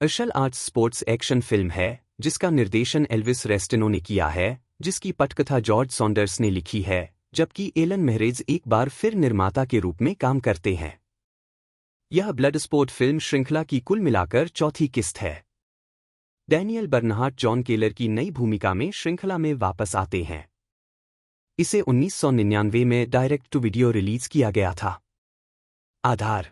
Martial arts sports action film है जिसका निर्देशन एल्विस रेस्टिनो ने किया है, जिसकी पटकथा जॉर्ज सॉन्डर्स ने लिखी है, जबकि एलन मेहरेज एक बार फिर निर्माता के रूप में काम करते हैं। यह ब्लड स्पोर्ट फिल्म श्रृंखला की कुल मिलाकर चौथी किस्त है। डैनियल बर्नहार्ट जॉन केलर की नई भूमिका में श्रृंखला में वापस आते हैं। इसे 1999 में डायरेक्ट टू वीडियो रिलीज किया गया था। आधार: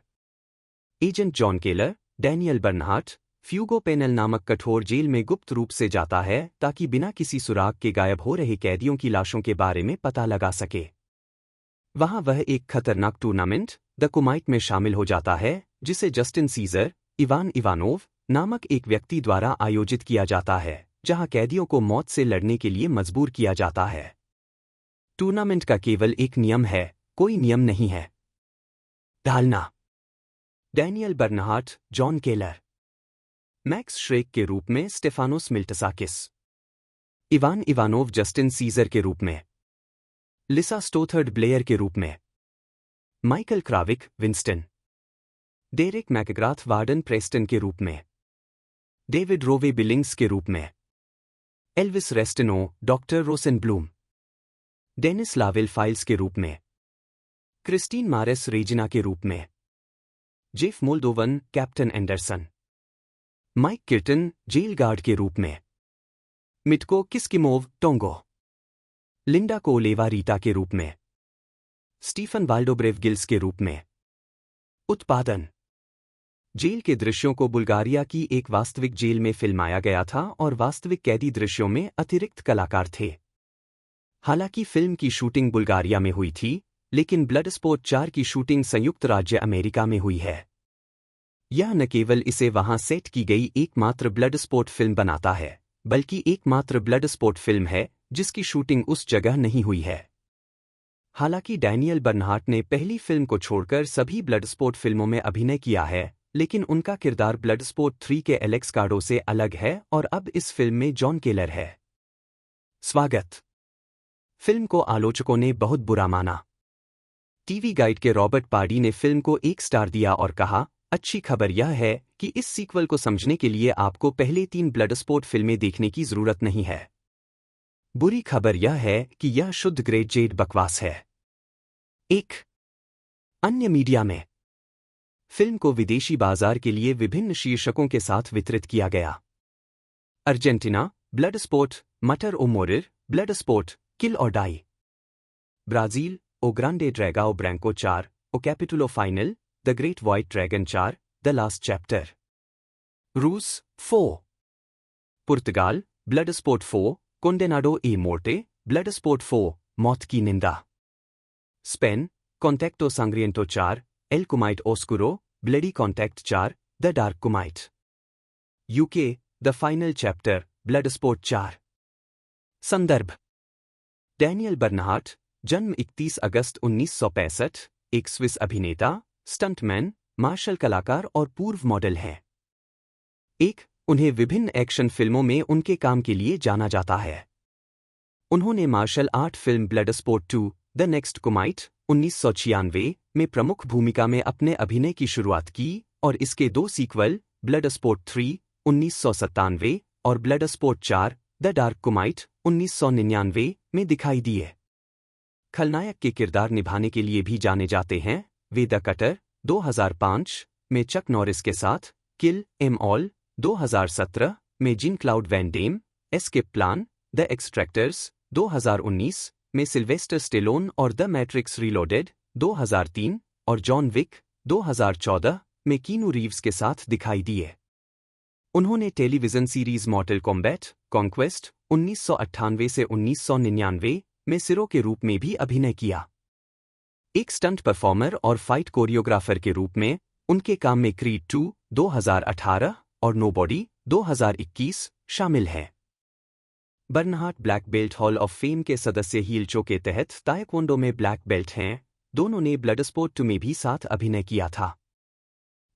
agent John Keller, Daniel Bernhardt Fuego Penal नामक कठोर जेल में गुप्त रूप से जाता है ताकि बिना किसी सुराग के गायब हो रहे कैदियों की लाशों के बारे में पता लगा सके। वहां वह एक खतरनाक टूर्नामेंट द कुमाइट में शामिल हो जाता है, जिसे जस्टिन सीजर इवान इवानोव नामक एक व्यक्ति द्वारा आयोजित किया जाता है, जहां कैदियों को मौत से लड़ने के लिए मजबूर किया जाता है। टूर्नामेंट का केवल एक नियम है, कोई नियम नहीं है। ढालना: Daniel Bernhardt John Keller, Max Schreck के रूप में Stefanos Miltsakakis, Ivan Ivanov Justin Caesar के रूप में, लिसा स्टोथर्ड ब्लेयर के रूप में, Michael Kravic Winston, Derrick McGrath warden Preston के रूप में, डेविड रोवे बिलिंग्स के रूप में, Elvis Restaino doctor Rosenbloom, Dennis Lavelle Files के रूप में, क्रिस्टीन मारेस रेजिना के रूप में, Jeff Moldovan captain Anderson, Mike Kirton jail guard के रूप में, मिटको किस्किमोव टोंगो, लिंडा कोलेवा रीटा के रूप में, स्टीफन वाल्डोब्रेव गिल्स के रूप में। उत्पादन: जेल के दृश्यों को बुल्गारिया की एक वास्तविक जेल में फिल्माया गया था और वास्तविक कैदी दृश्यों में अतिरिक्त कलाकार थे। हालांकि फिल्म की शूटिंग बुल्गारिया में हुई थी, लेकिन ब्लडस्पोर्ट 4 की शूटिंग संयुक्त राज्य अमेरिका में हुई है। यह न केवल इसे वहां सेट की गई एकमात्र ब्लडस्पोर्ट फिल्म बनाता है, बल्कि एकमात्र ब्लडस्पोर्ट फिल्म है जिसकी शूटिंग उस जगह नहीं हुई है। हालांकि डैनियल बर्नहार्ट ने पहली फिल्म को छोड़कर सभी ब्लडस्पोर्ट फिल्मों में अभिनय किया है, लेकिन उनका किरदार ब्लडस्पोर्ट 3 के एलेक्स कार्डो से अलग है और अब इस फिल्म में जॉन केलर है। स्वागत। फिल्म को आलोचकों ने बहुत बुरा माना। टीवी गाइड के रॉबर्ट पार्डी ने फिल्म को 1 स्टार दिया और कहा, अच्छी खबर यह है कि इस सीक्वल को समझने के लिए आपको पहले 3 ब्लडस्पोर्ट फिल्में देखने की जरूरत नहीं है। बुरी खबर यह है कि यह शुद्ध ग्रेड जेड बकवास है। एक अन्य मीडिया में फिल्म को विदेशी बाजार के लिए विभिन्न शीर्षकों के साथ वितरित किया गया। अर्जेंटीना ब्लडस्पोर्ट मटर ओ मोरिर ब्लडस्पोर्ट किल और die. Brazil O Grande Dragao Branco 4 O Capitulo Final the great white dragon 4 the last chapter. रूस 4। पुर्तगाल ब्लडस्पोर्ट 4 कोंडेनाडो ए मोर्टे ब्लडस्पोर्ट 4 मौत की निंदा। Spain Contacto Sangriento 4 El Kumite Oscuro Bloody Contact 4 the dark kumite. UK the final chapter Bloodsport 4। संदर्भ: Daniel Bernhard, जन्म 31 अगस्त 1965, एक Swiss अभिनेता, stuntman, martial कलाकार और पूर्व मॉडल हैं। 1. उन्हें विभिन्न एक्शन फिल्मों में उनके काम के लिए जाना जाता है। उन्होंने martial art film Bloodsport 2 the next कुमाइट 1996 में प्रमुख भूमिका में अपने अभिनय की शुरुआत की और इसके 2 सीक्वल ब्लडस्पोर्ट 3 1997 और ब्लडस्पोर्ट 4 द डार्क कुमाइट 1999 में दिखाई दिए। खलनायक के किरदार निभाने के लिए भी जाने जाते हैं वे द कटर 2005 में चक नॉरिस के साथ, किल एम ऑल 2017 में Jean Claude Van Damme, escape plan the extractors 2019 में सिल्वेस्टर स्टेलोन और द मैट्रिक्स रीलोडेड 2003 और जॉन विक 2014 में कीनू रीव्स के साथ दिखाई दिए। उन्होंने टेलीविजन सीरीज मॉर्टल कॉम्बैट कॉन्क्वेस्ट 1998 से 1999 में सिरो के रूप में भी अभिनय किया। एक स्टंट परफॉर्मर और फाइट कोरियोग्राफर के रूप में उनके काम में क्रीड 2 2018 और नोबॉडी 2021 शामिल हैं। Bernhard black belt hall of fame के सदस्य हीलचो के तहत ताइक्वांडो में ब्लैक बेल्ट हैं। दोनों ने ब्लडस्पोर्ट 2 में भी साथ अभिनय किया था।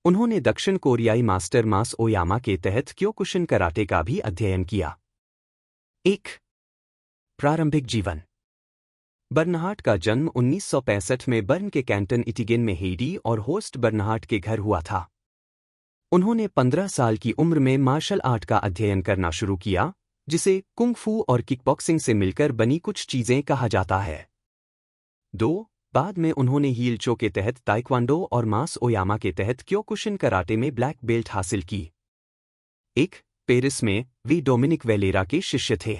उन्होंने दक्षिण कोरियाई मास्टर मास ओयामा के तहत क्योकुशिन कराटे का भी अध्ययन किया। 1. प्रारंभिक जीवन: बर्नहार्ट का जन्म 1965 में बर्न के कैंटन इटिगेन में हेडी और होस्ट बर्नहार्ट के घर हुआ था। उन्होंने 15 साल की उम्र में मार्शल आर्ट का अध्ययन करना शुरू किया, जिसे कुंग फू और किकबॉक्सिंग से मिलकर बनी कुछ चीजें कहा जाता है। 2. बाद में उन्होंने हीलचो के तहत ताइक्वांडो और मास ओयामा के तहत क्योकुशिन कराटे में ब्लैक बेल्ट हासिल की। 1. पेरिस में वे डोमिनिक वेलेरा के शिष्य थे।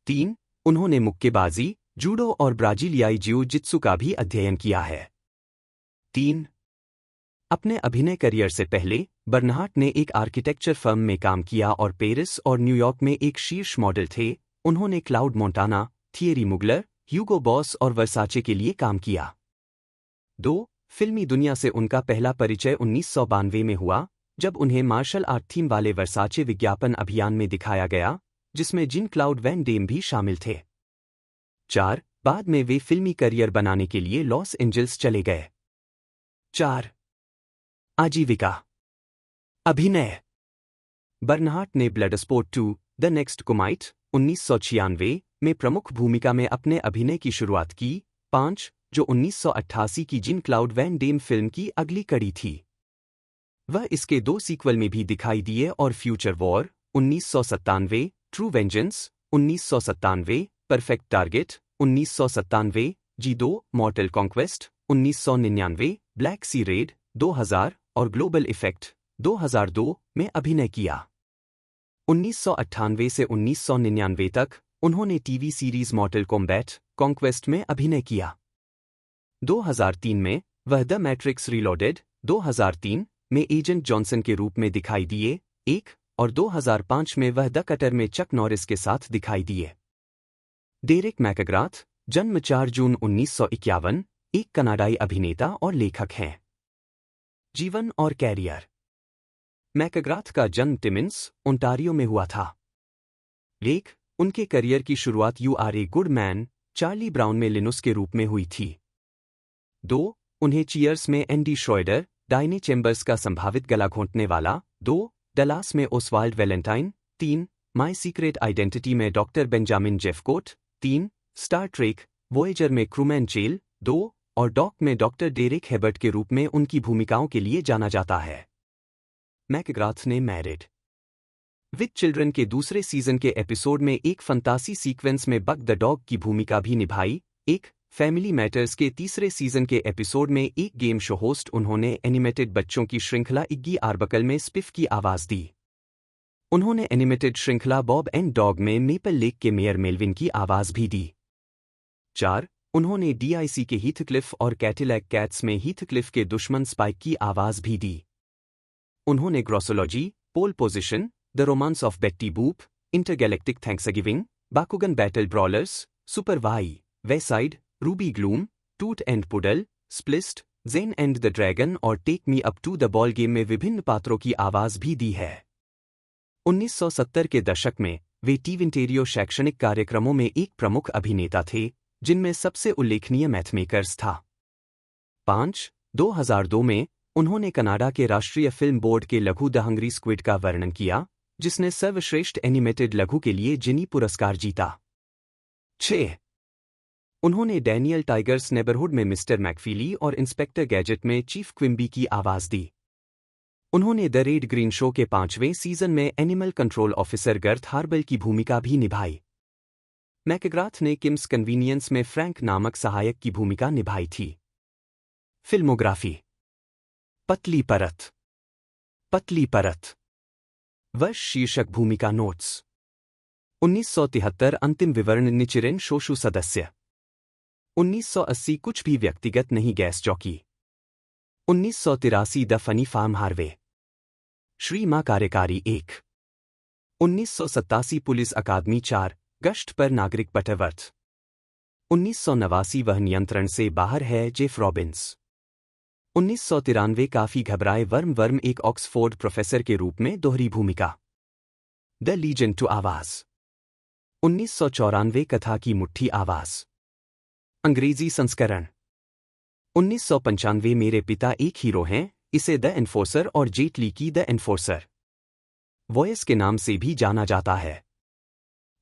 3. उन्होंने मुक्केबाजी, जूडो और ब्राजीलियाई जिऊ जित्सु का भी अध्ययन किया है। 3. अपने अभिनय करियर से पहले बर्नहार्ट ने एक आर्किटेक्चर फर्म में काम किया और पेरिस और न्यूयॉर्क में एक शीर्ष मॉडल थे। उन्होंने क्लाउड मोंटाना, थियरी मुगलर, ह्यूगो बॉस और वर्साचे के लिए काम किया। 2. फिल्मी दुनिया से उनका पहला परिचय 1992 में हुआ, जब उन्हें मार्शल आर्ट थीम वाले वर्साचे विज्ञापन अभियान में दिखाया गया, जिसमें जिन क्लाउड वैन डेम भी शामिल थे। 4. बाद में वे फिल्मी करियर बनाने के लिए लॉस एंजल्स चले गए। 4. आजीविका। अभिनय। बर्नहार्ट ने ब्लडस्पोर्ट 2, द नेक्स्ट कुमाइट, 1996 में प्रमुख भूमिका में अपने अभिनय की शुरुआत की। 5. जो 1988 की जिन क्लाउड वैन डेम फिल्म की अगली कड़ी थी। वह इसके 2 सीक्वल में भी दिखाई दिए और future war, 1997, true vengeance, 1997, perfect target, 1997, G2, mortal conquest, 1999, black sea red, 2000 और ग्लोबल इफेक्ट, 2002 में अभिनय किया। 1998 से 1999 तक उन्होंने टीवी सीरीज मॉर्टल कॉम्बैट, कॉन्क्वेस्ट में अभिनय किया। 2003 में वह द मैट्रिक्स रीलोडेड, 2003 में एजेंट जॉनसन के रूप में दिखाई दिए। 1 और 2005 में वह द कटर में चक नॉरिस के साथ दिखाई दिए। डेरेक मैकग्राथ, जन्म 4 जून 1951, एक कनाडाई अभिनेता और लेखक हैं। जीवन और कैरियर। मैकग्राथ का जन्म टिमिन्स, ओंटारियो में हुआ था। लेख उनके करियर की शुरुआत you are a good man, Charlie Brown में लिनुस के रूप में हुई थी। 2. उन्हें चियर्स में एंडी श्रॉयडर, डायनी चेम्बर्स का संभावित गला घोंटने वाला। 2. डलास में Oswald Valentine. 3. My secret identity में doctor Benjamin Jeffcoat. 3. Star trek, voyager में क्रूमैन चेल। 2. और डॉक में डॉक्टर डेरेक हेबर्ट के रूप में उनकी भूमिकाओं के लिए जाना जाता है। मैकग्राथ ने मैरिड विद चिल्ड्रन के दूसरे सीजन के एपिसोड में एक फंतासी सीक्वेंस में बक द डॉग की भूमिका भी निभाई। 1. फैमिली मैटर्स के तीसरे सीजन के एपिसोड में एक गेम शो होस्ट उन्होंने एनिमेटेड बच्चों की श्रृंखला इग्गी आर्बकल में स्पिफ की आवाज दी। उन्होंने एनिमेटेड श्रृंखला बॉब एंड डॉग में मेपल लेक के मेयर मेलविन की आवाज भी दी। 4. उन्होंने डीआईसी के हीथक्लिफ और कैटिलैक कैट्स में हीथक्लिफ के दुश्मन स्पाइक की आवाज भी दी। उन्होंने Grossology, pole position, the romance of Betty Boop, intergalactic thanksgiving, Bakugan battle brawlers, super Y, Wayside, Ruby Gloom, Toot and Puddle, स्प्लिस्ट, जेन एंड द ड्रैगन और take me up to the ball game में विभिन्न पात्रों की आवाज भी दी है। 1970 के दशक में वे टीविंटेरियो शैक्षणिक कार्यक्रमों में एक प्रमुख अभिनेता थे, जिनमें सबसे उल्लेखनीय मैथमेकर्स था। 5. 2002 में उन्होंने कनाडा के राष्ट्रीय फिल्म बोर्ड के लघु द हंग्री स्क्विड का वर्णन किया, जिसने सर्वश्रेष्ठ एनिमेटेड लघु के लिए जिनी पुरस्कार जीता। 6. उन्होंने डैनियल टाइगर्स नेबरहुड में मिस्टर मैकफीली और इंस्पेक्टर गैजेट में चीफ क्विम्बी की आवाज दी। उन्होंने द रेड ग्रीन शो के 5वें सीजन में animal control officer Garth Harbal की भूमिका भी निभाई। मैकग्राथ ने किम्स कन्वीनियंस में फ्रैंक नामक सहायक की भूमिका निभाई थी। फिल्मोग्राफी। पतली परत। पतली परत। वर्ष शीर्षक भूमिका नोट्स। 1973 अंतिम विवरण निचिरेन शोशु सदस्य। 1980 कुछ भी व्यक्तिगत नहीं gas jockey. 1983 the funny farm Harvey. Shri मां कार्यकारी 1। 1987 पुलिस अकादमी 4, गश्त पर नागरिक बटरवर्थ। 1989 वह नियंत्रण से बाहर है, जेफ रॉबिन्स। 1993 काफी घबराए वर्म एक ऑक्सफोर्ड प्रोफेसर के रूप में दोहरी भूमिका। द लीजन टू आवाज। 1994 कथा की मुट्ठी आवाज। अंग्रेजी संस्करण। 1995 मेरे पिता एक हीरो हैं, इसे द एनफोर्सर और जेट ली की द एनफोर्सर वॉयस के नाम से भी जाना जाता है।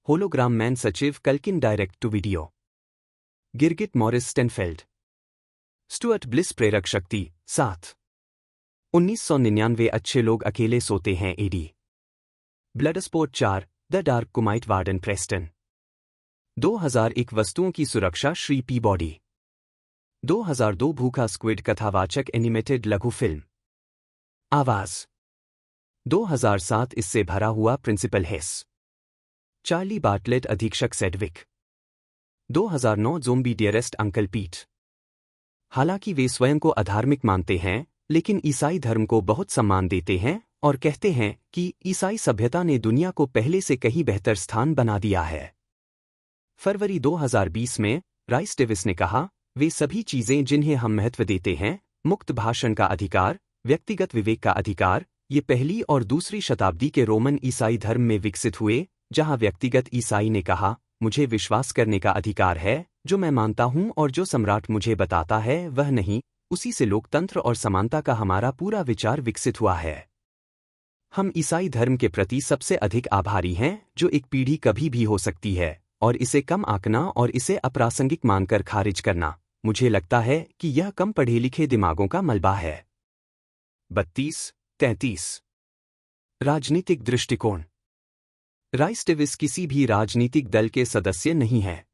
होलोग्राम मैन सचिव कल्किन डायरेक्ट टू वीडियो। गिरगिट मॉरिस स्टेनफेल्ड। स्टुअर्ट ब्लिस प्रेरक शक्ति 7। 1999 अच्छे लोग अकेले सोते हैं Eddie. Bloodsport 4 the dark Kumite warden Preston. 2001 वस्तुओं की सुरक्षा श्री पीबॉडी। 2002 भूखा स्क्विड कथावाचक एनिमेटेड लघु फिल्म। आवाज। 2007 इससे भरा हुआ प्रिंसिपल हेस। चार्ली बार्टलेट अधीक्षक सेडविक। 2009 ज़ोंबी डियरेस्ट अंकल पीट। हालांकि वे स्वयं को अधार्मिक मानते हैं, लेकिन ईसाई धर्म को बहुत सम्मान देते हैं और कहते हैं कि ईसाई सभ्यता ने दुनिया को पहले से कहीं बेहतर स्थान बना दिया है। फरवरी 2020 में राइस डेविस ने कहा, वे सभी चीजें जिन्हें हम महत्व देते हैं, मुक्त भाषण का अधिकार, व्यक्तिगत विवेक का अधिकार, ये पहली और दूसरी शताब्दी के रोमन ईसाई धर्म में विकसित हुए, जहां व्यक्तिगत ईसाई ने कहा, मुझे विश्वास करने का अधिकार है जो मैं मानता हूं और जो सम्राट मुझे बताता है वह नहीं, उसी से लोकतंत्र और समानता का हमारा पूरा विचार विकसित हुआ है। हम ईसाई धर्म के प्रति सबसे अधिक आभारी हैं जो एक पीढ़ी कभी भी हो सकती है, और इसे कम आंकना और इसे अप्रासंगिक मानकर खारिज करना, मुझे लगता है कि यह कम पढ़े लिखे दिमागों का मलबा है। 32-33 राजनीतिक दृष्टिकोण। राइस डेविस किसी भी राजनीतिक दल के सदस्य नहीं है।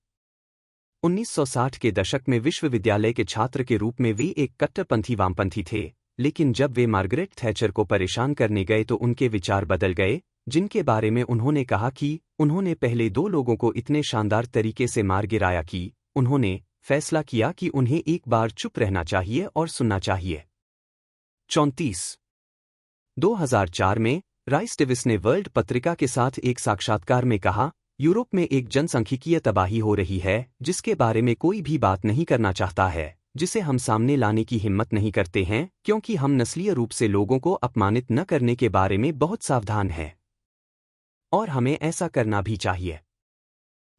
1960 के दशक में विश्वविद्यालय के छात्र के रूप में वे एक कट्टरपंथी वामपंथी थे, लेकिन जब वे मार्गरेट थैचर को परेशान करने गए तो उनके विचार बदल गए, जिनके बारे में उन्होंने कहा कि उन्होंने पहले 2 लोगों को इतने शानदार तरीके से मार गिराया कि उन्होंने फैसला किया कि उन्हें एक बार चुप रहना चाहिए और सुनना चाहिए। 34 2004 में राइस डेविस ने वर्ल्ड पत्रिका के साथ एक साक्षात्कार में कहा, यूरोप में एक जनसांख्यिकीय तबाही हो रही है जिसके बारे में कोई भी बात नहीं करना चाहता है, जिसे हम सामने लाने की हिम्मत नहीं करते हैं क्योंकि हम नस्लीय रूप से लोगों को अपमानित न करने के बारे में बहुत सावधान हैं। और हमें ऐसा करना भी चाहिए।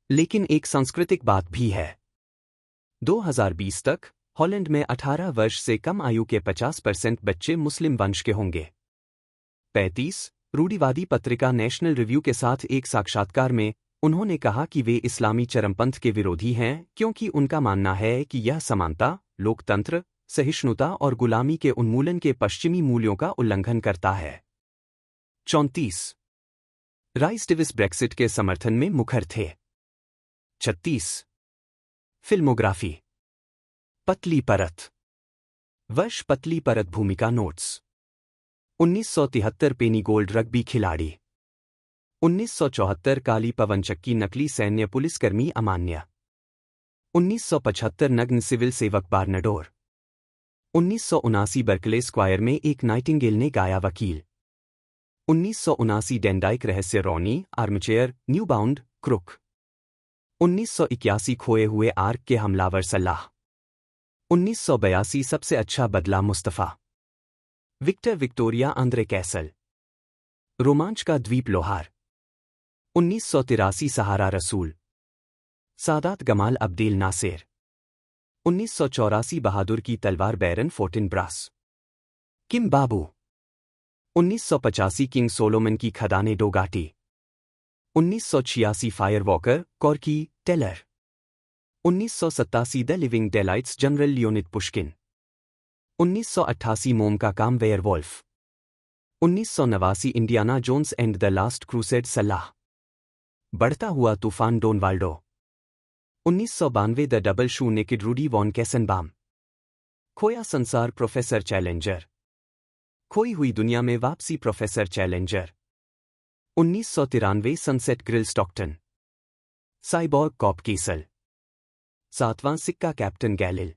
लेकिन एक सांस्कृतिक बात भी है। 2020 तक हॉलैंड में 18 वर्ष से कम आयु के 50% बच्चे मुस्लिम वंश के होंगे। 35 रूढ़िवादी पत्रिका नेशनल रिव्यू के साथ एक साक्षात्कार में उन्होंने कहा कि वे इस्लामी चरमपंथ के विरोधी हैं क्योंकि उनका मानना है कि यह समानता, लोकतंत्र, सहिष्णुता और गुलामी के उन्मूलन के पश्चिमी मूल्यों का उल्लंघन करता है। 34 राइस डेविस ब्रेक्सिट के समर्थन में मुखर थे। 36 फिल्मोग्राफी। पतली परत। वर्ष पतली परत भूमिका नोट्स। 1973 पेनी गोल्ड रग्बी खिलाड़ी। 1974 काली पवनचक्की नकली सैन्य पुलिसकर्मी अमान्य। 1975 नग्न सिविल सेवक बार्नडोर। 1979 बर्कले स्क्वायर में एक नाइटिंगेल ने गाया वकील। 1979 डेंडाइक रहस्य Ronnie armchair new bound crook. 1981 खोए हुए आर्क के हमलावर सलाह। 1982 सबसे अच्छा बदला Mustafa. Victor Victoria Andre Castle. रोमांच का द्वीप लोहार। 1983 Sahara Rasul. Sadat Gamal Abdel Nasser. 1984 बहादुर की तलवार baron Fortin Brass. Kim Babu. 1985 king Solomon की खदाने Dogati. 1986 fire walker Corky Taylor. 1987 the living daylights general Leonid Pushkin. 1988 मोम का काम werewolf. 1989 Indiana Jones and the last crusade Sallah. बढ़ता हुआ तूफान Donvaldo. 1992 the double shoe naked Rudy von Kassenbaum. खोया संसार प्रोफेसर चैलेंजर। खोई हुई दुनिया में वापसी professor Challenger. 1993 sunset grill Stockton. Cyborg cop Kessel. 7वां सिक्का captain Galil.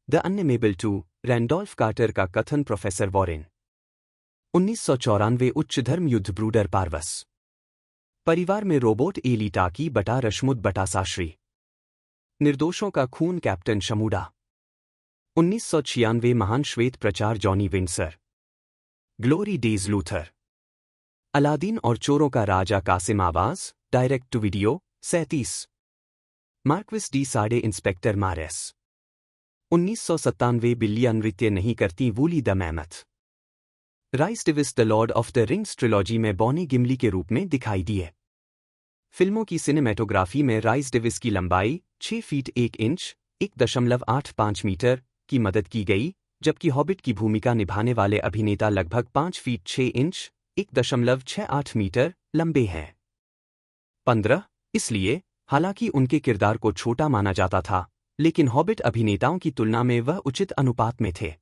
The unnameable 2 Randolph Carter का कथन प्रोफेसर वॉरेन। 1994 उच्च धर्म युद्ध ब्रूडर पारवस। परिवार में रोबोट एली टाकी बटा रश्मुद बटा साश्री। निर्दोषों का खून कैप्टन शमूडा। 1996 महान श्वेत प्रचार Johnny Windsor. Glory days Luther. अलादीन और चोरों का राजा कासिम आवाज direct to video 37। Marquis de Sade inspector Marais. 1997 बिल्लियां नृत्य नहीं करती Woolly the mammoth. Rhys Davies the lord of the rings trilogy में बॉनी गिमली के रूप में दिखाई दिए। फिल्मों की सिनेमेटोग्राफी में राइस डेविस की लंबाई 6 फीट 1 इंच 1.85 मीटर की मदद की गई, जबकि हॉबिट की भूमिका निभाने वाले अभिनेता लगभग 5 फीट 6 इंच 1.68 मीटर लंबे हैं। 15 इसलिए, हालांकि उनके किरदार को छोटा माना जाता था, लेकिन हॉबिट अभिनेताओं की तुलना में वह उचित अनुपात में थे।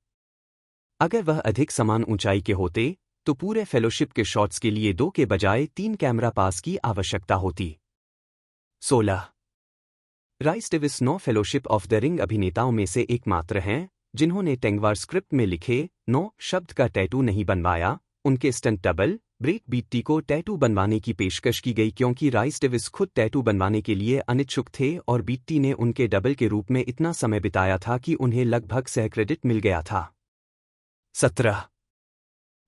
अगर वह अधिक समान ऊंचाई के होते, तो पूरे फेलोशिप के शॉट्स के लिए 2 के बजाय 3 कैमरा पास की आवश्यकता होती। 16 Rhys Davies 9 fellowship of the ring अभिनेताओं में से एकमात्र हैं जिन्होंने टेंगवार स्क्रिप्ट में लिखे 9 शब्द का टैटू नहीं बनवाया। उनके स्टंट डबल ब्रेक बीट्टी को टैटू बनवाने की पेशकश की गई क्योंकि राइस डेविस खुद टैटू बनवाने के लिए अनिच्छुक थे और बीट्टी ने उनके डबल के रूप में इतना समय बिताया था कि उन्हें लगभग सहक्रेडिट मिल गया था। 17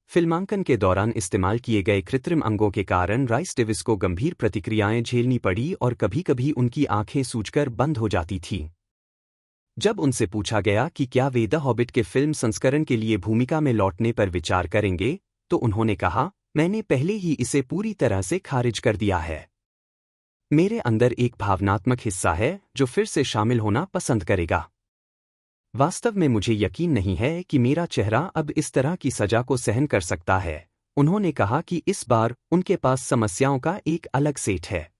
फिल्मांकन के दौरान इस्तेमाल किए गए कृत्रिम अंगों के कारण राइस डेविस को गंभीर प्रतिक्रियाएं झेलनी पड़ी और कभी-कभी उनकी आंखें सूजकर बंद हो जाती थीं। जब उनसे पूछा गया कि क्या वे द हॉबिट के फिल्म संस्करण के लिए भूमिका में लौटने पर विचार करेंगे, तो उन्होंने कहा, मैंने पहले ही इसे पूरी तरह से खारिज कर दिया है। मेरे अंदर एक भावनात्मक हिस्सा है जो फिर से शामिल होना पसंद करेगा। वास्तव में मुझे यकीन नहीं है कि मेरा चेहरा अब इस तरह की सजा को सहन कर सकता है। उन्होंने कहा कि इस बार उनके पास समस्याओं का एक अलग सेट है।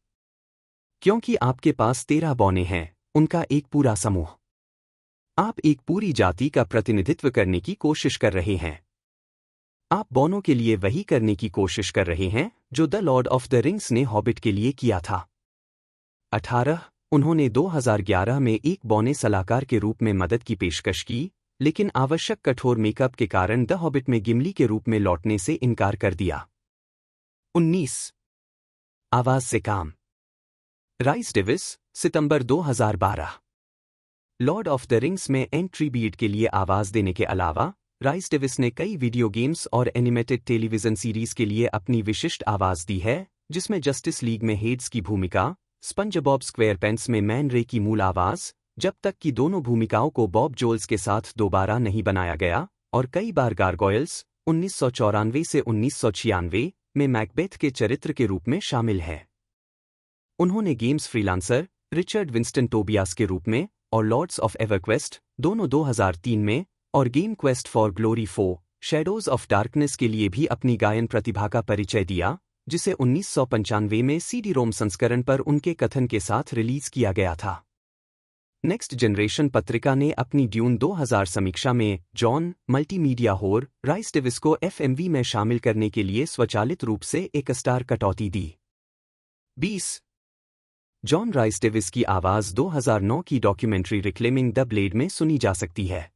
क्योंकि आपके पास 13 बौने हैं, उनका एक पूरा समूह। आप एक पूरी जाति का प्रतिनिधित्व करने की कोशिश कर रहे हैं। आप बौनों के लिए वही करने की कोशिश कर रहे हैं जो the lord of the rings ने हॉबिट के लिए किया था। 18 उन्होंने 2011 में एक बौने सलाहकार के रूप में मदद की पेशकश की, लेकिन आवश्यक कठोर मेकअप के कारण द हॉबिट में गिमली के रूप में लौटने से इनकार कर दिया। 19 आवाज से काम। Rhys Davies September 2012 Lord of the rings में एंट्री बीट के लिए आवाज देने के अलावा राइस डेविस ने कई वीडियो गेम्स और एनिमेटेड टेलीविजन सीरीज के लिए अपनी विशिष्ट आवाज दी है, जिसमें जस्टिस लीग में हेड्स की भूमिका, स्पंजबॉब स्क्वेयरपेंट्स में मैन रे की मूल आवाज, जब तक कि दोनों भूमिकाओं को बॉब जोल्स के साथ दोबारा नहीं बनाया गया, और कई बार गारगोयल्स 1994 से 1996 में मैकबेथ के चरित्र के रूप में शामिल है। उन्होंने games freelancer Richard Winston Tobias के रूप में और लॉर्ड्स ऑफ एवरक्वेस्ट दोनों 2003 में और game quest for glory 4 shadows of darkness के लिए भी अपनी गायन प्रतिभा का परिचय दिया, जिसे 1995 में सीडी रोम संस्करण पर उनके कथन के साथ रिलीज किया गया था। नेक्स्ट जनरेशन पत्रिका ने अपनी ड्यून 2000 समीक्षा में जॉन मल्टीमीडिया होर राइस डेविस को एफएमवी में शामिल करने के लिए स्वचालित रूप से 1 स्टार कटौती दी। 20 जॉन राइस डेविस की आवाज 2009 की डॉक्यूमेंट्री रिक्लेमिंग द ब्लेड में सुनी जा सकती है।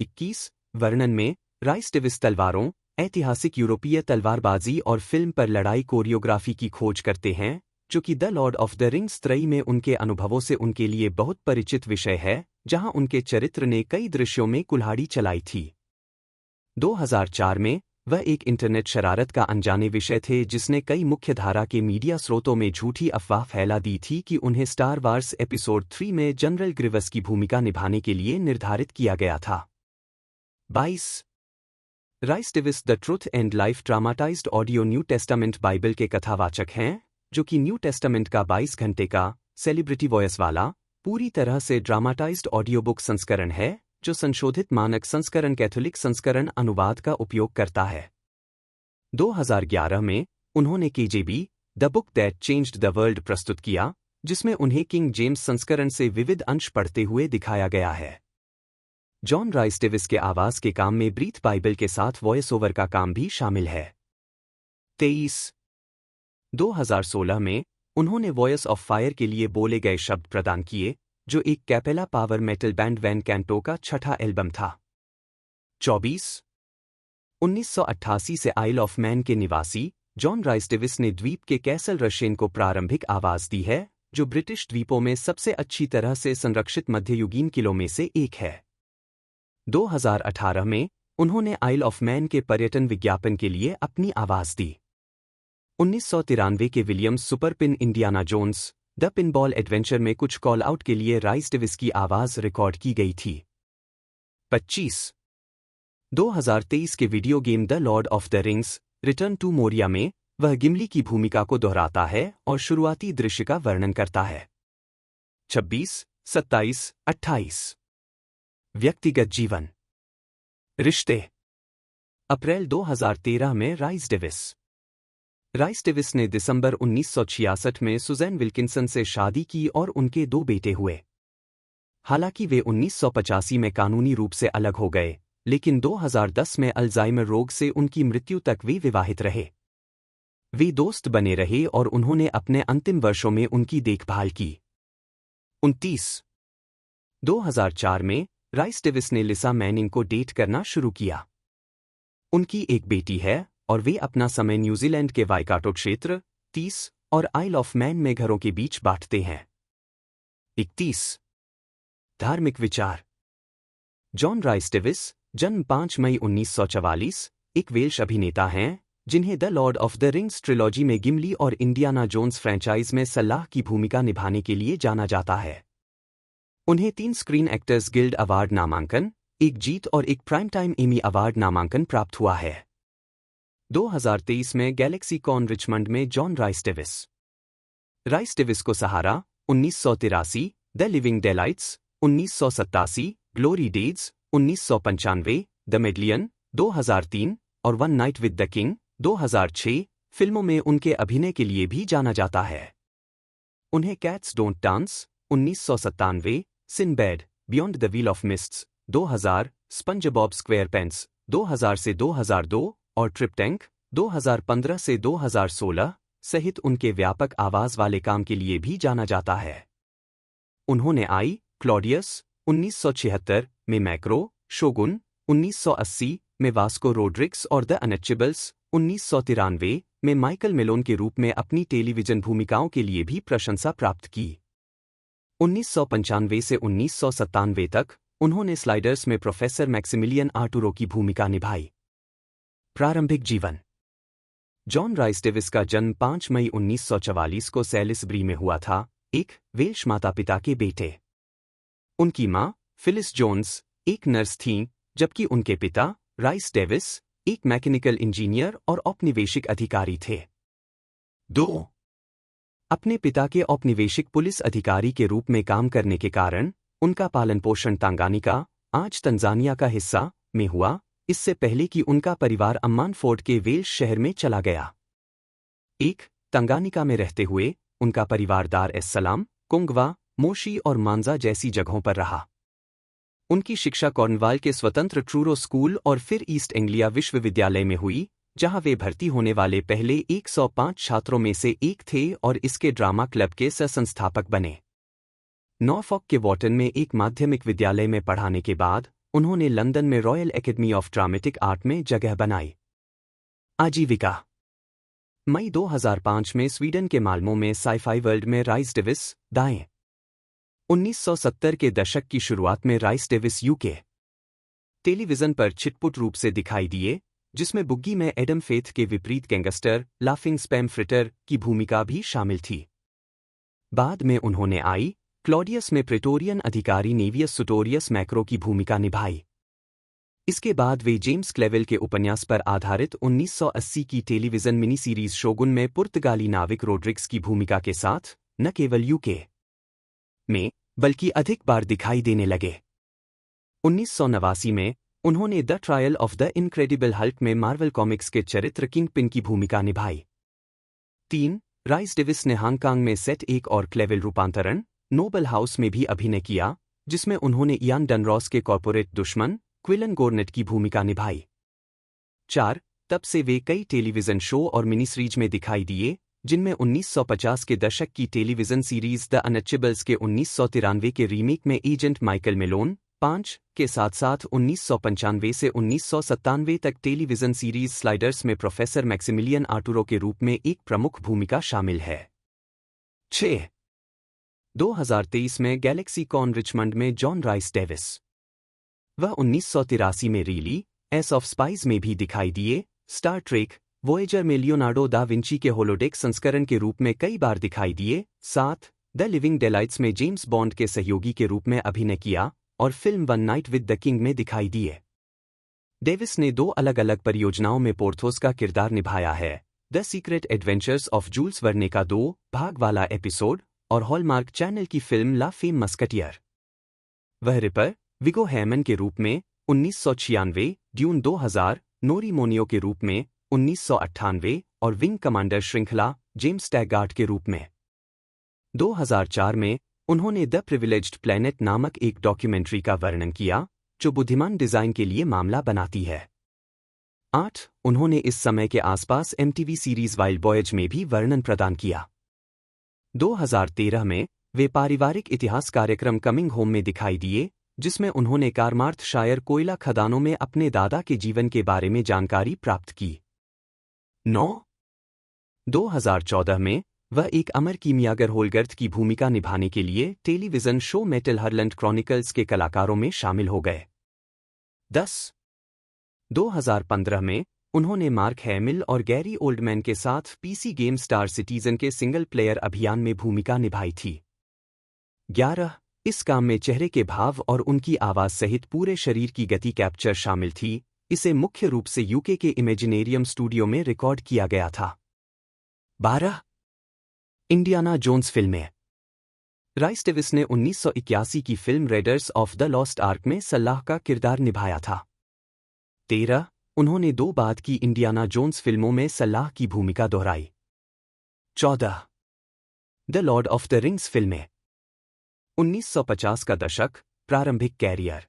21 वर्णन में राइस डेविस तलवारों, ऐतिहासिक यूरोपीय तलवारबाजी और फिल्म पर लड़ाई कोरियोग्राफी की खोज करते हैं, जो कि the lord of the rings त्रयी में उनके अनुभवों से उनके लिए बहुत परिचित विषय है, जहां उनके चरित्र ने कई दृश्यों में कुल्हाड़ी चलाई थी। 2004 में वह एक इंटरनेट शरारत का अनजाने विषय थे जिसने कई मुख्यधारा के मीडिया स्रोतों में झूठी अफवाह फैला दी थी कि उन्हें स्टार वार्स एपिसोड 3 में जनरल ग्रिवस की भूमिका निभाने के लिए निर्धारित किया गया था। 22 Rhys Davies the truth and life dramatised audio new testament Bible के कथावाचक हैं, जो कि न्यू टेस्टामेंट का 22 घंटे का सेलिब्रिटी वॉयस वाला पूरी तरह से ड्रामाटाइज्ड ऑडियो बुक संस्करण है, जो संशोधित मानक संस्करण कैथोलिक संस्करण अनुवाद का उपयोग करता है। 2011 में उन्होंने KJB the book that changed the world प्रस्तुत किया, जिसमें उन्हें किंग जेम्स संस्करण से विविध अंश पढ़ते हुए दिखाया गया है। जॉन राइस डेविस के आवाज के काम में ब्रीथ बाइबल के साथ वॉयस ओवर का काम भी शामिल है। 23 2016 में उन्होंने वॉयस ऑफ फायर के लिए बोले गए शब्द प्रदान किए, जो एक cappella power metal band Van Canto का 6ठा एल्बम था। 24 1988 से आइल ऑफ मैन के निवासी जॉन राइस डेविस ने द्वीप के कैसल रशेन को प्रारंभिक आवाज दी है, जो ब्रिटिश द्वीपों में सबसे अच्छी तरह से संरक्षित मध्ययुगीन किलों में से एक है। 2018 में उन्होंने आइल ऑफ मैन के पर्यटन विज्ञापन के लिए अपनी आवाज दी। 1993 के Williams superpin Indiana Jones the pinball adventure में कुछ कॉल आउट के लिए राइस डेविस की आवाज रिकॉर्ड की गई थी। 25 2023 के video game the lord of the rings return to Moria में वह गिमली की भूमिका को दोहराता है और शुरुआती दृश्य का वर्णन करता है। 26 27 28 व्यक्तिगत जीवन। रिश्ते। अप्रैल 2013 में राइस डेविस ने दिसंबर 1966 में सुजैन विल्किंसन से शादी की और उनके 2 बेटे हुए। हालांकि वे 1985 में कानूनी रूप से अलग हो गए, लेकिन 2010 में अल्जाइमर रोग से उनकी मृत्यु तक वे विवाहित रहे। वे दोस्त बने रहे और उन्होंने अपने अंतिम वर्षों में उनकी देखभाल की। 2004 में राइस डेविस ने लिसा मैनिंग को डेट करना शुरू किया। उनकी एक बेटी है और वे अपना समय न्यूजीलैंड के वाइकाटो क्षेत्र 30 और आइल ऑफ मैन में घरों के बीच बांटते हैं। 31 धार्मिक विचार। जॉन राइस डेविस, जन्म 5 मई 1944, एक वेल्श अभिनेता हैं जिन्हें the lord of the rings trilogy में गिमली और इंडियाना जोन्स फ्रैंचाइज में सलाह की भूमिका निभाने के लिए जाना जाता है। उन्हें 3 स्क्रीन एक्टर्स गिल्ड अवार्ड नामांकन, एक जीत और एक प्राइम टाइम एमी अवार्ड नामांकन प्राप्त हुआ है। 2023 में गैलेक्सी कॉन रिचमंड में जॉन राइस डेविस को Sahara 1983, the living daylights 1987, glory days 1995, the medallion 2003 और one night with the king 2006 फिल्मों में उनके अभिनय के लिए भी जाना जाता है। उन्हें cats don't dance 1997, Sinbad, beyond the wheel of mists 2000, SpongeBob SquarePants 2000 से 2002 और ट्रिप टैंक 2015 से 2016 सहित उनके व्यापक आवाज वाले काम के लिए भी जाना जाता है। उन्होंने आई क्लॉडियस 1976 में, मैक्रो, शोगुन 1980 में, वास्को रोड्रिक्स और द अनटचेबल्स 1993 में माइकल मेलोन के रूप में अपनी टेलीविजन भूमिकाओं के लिए भी प्रशंसा प्राप्त की। 1995 से 1997 तक उन्होंने स्लाइडर्स में प्रोफेसर मैक्सिमिलियन आर्टुरो की भूमिका निभाई। प्रारंभिक जीवन। जॉन राइस डेविस का जन्म 5 मई 1944 को सैलिसबरी में हुआ था, एक वेल्श माता-पिता के बेटे। उनकी मां फिलिस जोन्स एक नर्स थीं, जबकि उनके पिता राइस डेविस एक मैकेनिकल इंजीनियर और औपनिवेशिक अधिकारी थे। 2 अपने पिता के औपनिवेशिक पुलिस अधिकारी के रूप में काम करने के कारण उनका पालन पोषण तांगानिका, आज तंजानिया का हिस्सा, में हुआ, इससे पहले कि उनका परिवार अम्मान फोर्ड के वेल्श शहर में चला गया। 1 तंगानिका में रहते हुए उनका परिवार दार एस सलाम, कोंगवा, मोशी और मांजा जैसी जगहों पर रहा। उनकी शिक्षा कॉर्नवाल के स्वतंत्र ट्रूरो स्कूल और फिर ईस्ट एंग्लिया विश्वविद्यालय में हुई, जहां वे भर्ती होने वाले पहले 105 छात्रों में से एक थे और इसके ड्रामा क्लब के सह-संस्थापक बने। नॉर्फॉक के वॉटन में एक माध्यमिक विद्यालय में पढ़ाने के बाद उन्होंने लंदन में royal academy of dramatic art में जगह बनाई। आजीविका। मई 2005 में स्वीडन के माल्मो में साइफाई वर्ल्ड में राइस डेविस, दाएं 1970 के दशक की शुरुआत में राइस डेविस यूके टेलीविजन पर छिटपुट रूप से दिखाई दिए, जिसमें बुग्गी में एडम फेथ के विपरीत गैंगस्टर लाफिंग स्पैम फ्रिटर की भूमिका भी शामिल थी। बाद में उन्होंने आई क्लॉडियस में प्रेटोरियन अधिकारी नेवियस सुटोरियस मैक्रो की भूमिका निभाई। इसके बाद वे जेम्स क्लेवेल के उपन्यास पर आधारित 1980 की टेलीविजन मिनी सीरीज शोगुन में पुर्तगाली नाविक रोड्रिक्स की भूमिका के साथ न केवल यूके में बल्कि अधिक बार दिखाई देने लगे। 1989 में उन्होंने the trial of the incredible Hulk में मार्वल कॉमिक्स के चरित्र किंगपिन की भूमिका निभाई। 3 राइस डेविस ने हांगकांग में सेट एक और क्लेवेल रूपांतरण नोबल हाउस में भी अभिनय किया, जिसमें उन्होंने इयान डनरॉस के कॉर्पोरेट दुश्मन क्विलन गोर्नेट की भूमिका निभाई। 4 तब से वे कई टेलीविजन शो और मिनी सीरीज में दिखाई दिए, जिनमें 1950 के दशक की टेलीविजन सीरीज द अनटचेबल्स के 1993 के रीमेक में एजेंट माइकल मेलोन 5 के साथ साथ 1995 से 1997 तक टेलीविजन सीरीज स्लाइडर्स में प्रोफेसर मैक्सिमिलियन आर्टुरो के रूप में एक प्रमुख भूमिका शामिल है। 6 2023 में गैलेक्सी कॉन रिचमंड में जॉन राइस डेविस। वह 1983 में रीली एस ऑफ स्पाइस में भी दिखाई दिए। स्टार ट्रेक वोएजर में लियोनार्डो दा विंची के होलोडेक संस्करण के रूप में कई बार दिखाई दिए। 7 द लिविंग डेलाइट्स में जेम्स बॉन्ड के सहयोगी के रूप में अभिनय किया और film one night with the king में दिखाई दिए। डेविस ने 2 अलग अलग परियोजनाओं में पोर्थोस का किरदार निभाया है, the secret adventures of Jules Verne का 2 भाग वाला एपिसोड और हॉलमार्क चैनल की फिल्म ला फेम मस्कटियर। वह रिपर विगो हैमन के रूप में 1996 ड्यून 2000, नोरी मोनियो के रूप में 1998 और विंग कमांडर श्रृंखला जेम्स टैगार्ट के रूप में 2004 में उन्होंने द प्रिविलेज्ड प्लैनेट नामक एक डॉक्यूमेंट्री का वर्णन किया जो बुद्धिमान डिजाइन के लिए मामला बनाती है। 8. उन्होंने इस समय के आसपास MTV सीरीज वाइल्ड बॉयज में भी वर्णन प्रदान किया। 2013 में वे पारिवारिक इतिहास कार्यक्रम कमिंग होम में दिखाई दिए जिसमें उन्होंने कार्मार्थशायर कोयला खदानों में अपने दादा के जीवन के बारे में जानकारी प्राप्त की। 9. 2014 में वह एक अमर कीमियागर होलगर्थ की भूमिका निभाने के लिए टेलीविजन शो मेटल हर्लैंड क्रॉनिकल्स के कलाकारों में शामिल हो गए। 10. 2015 में उन्होंने मार्क हैमिल और गैरी ओल्डमैन के साथ PC गेम स्टार सिटीजन के सिंगल प्लेयर अभियान में भूमिका निभाई थी। 11. इस काम में चेहरे के भाव और उनकी आवाज सहित पूरे शरीर की गति कैप्चर शामिल थी। इसे मुख्य रूप से UK के इमेजिनेरियम स्टूडियो में रिकॉर्ड किया गया था। 12. इंडियाना जोन्स फिल्में। राइस डेविस ने 1981 की film readers of the lost arc में सल्लाह का किरदार निभाया था। 13. उन्होंने 2 बाद की इंडियाना जोन्स फिल्मों में सल्लाह की भूमिका दोहराई। 14. The lord of the rings फिल्में। 1950 का दशक, प्रारंभिक कैरियर।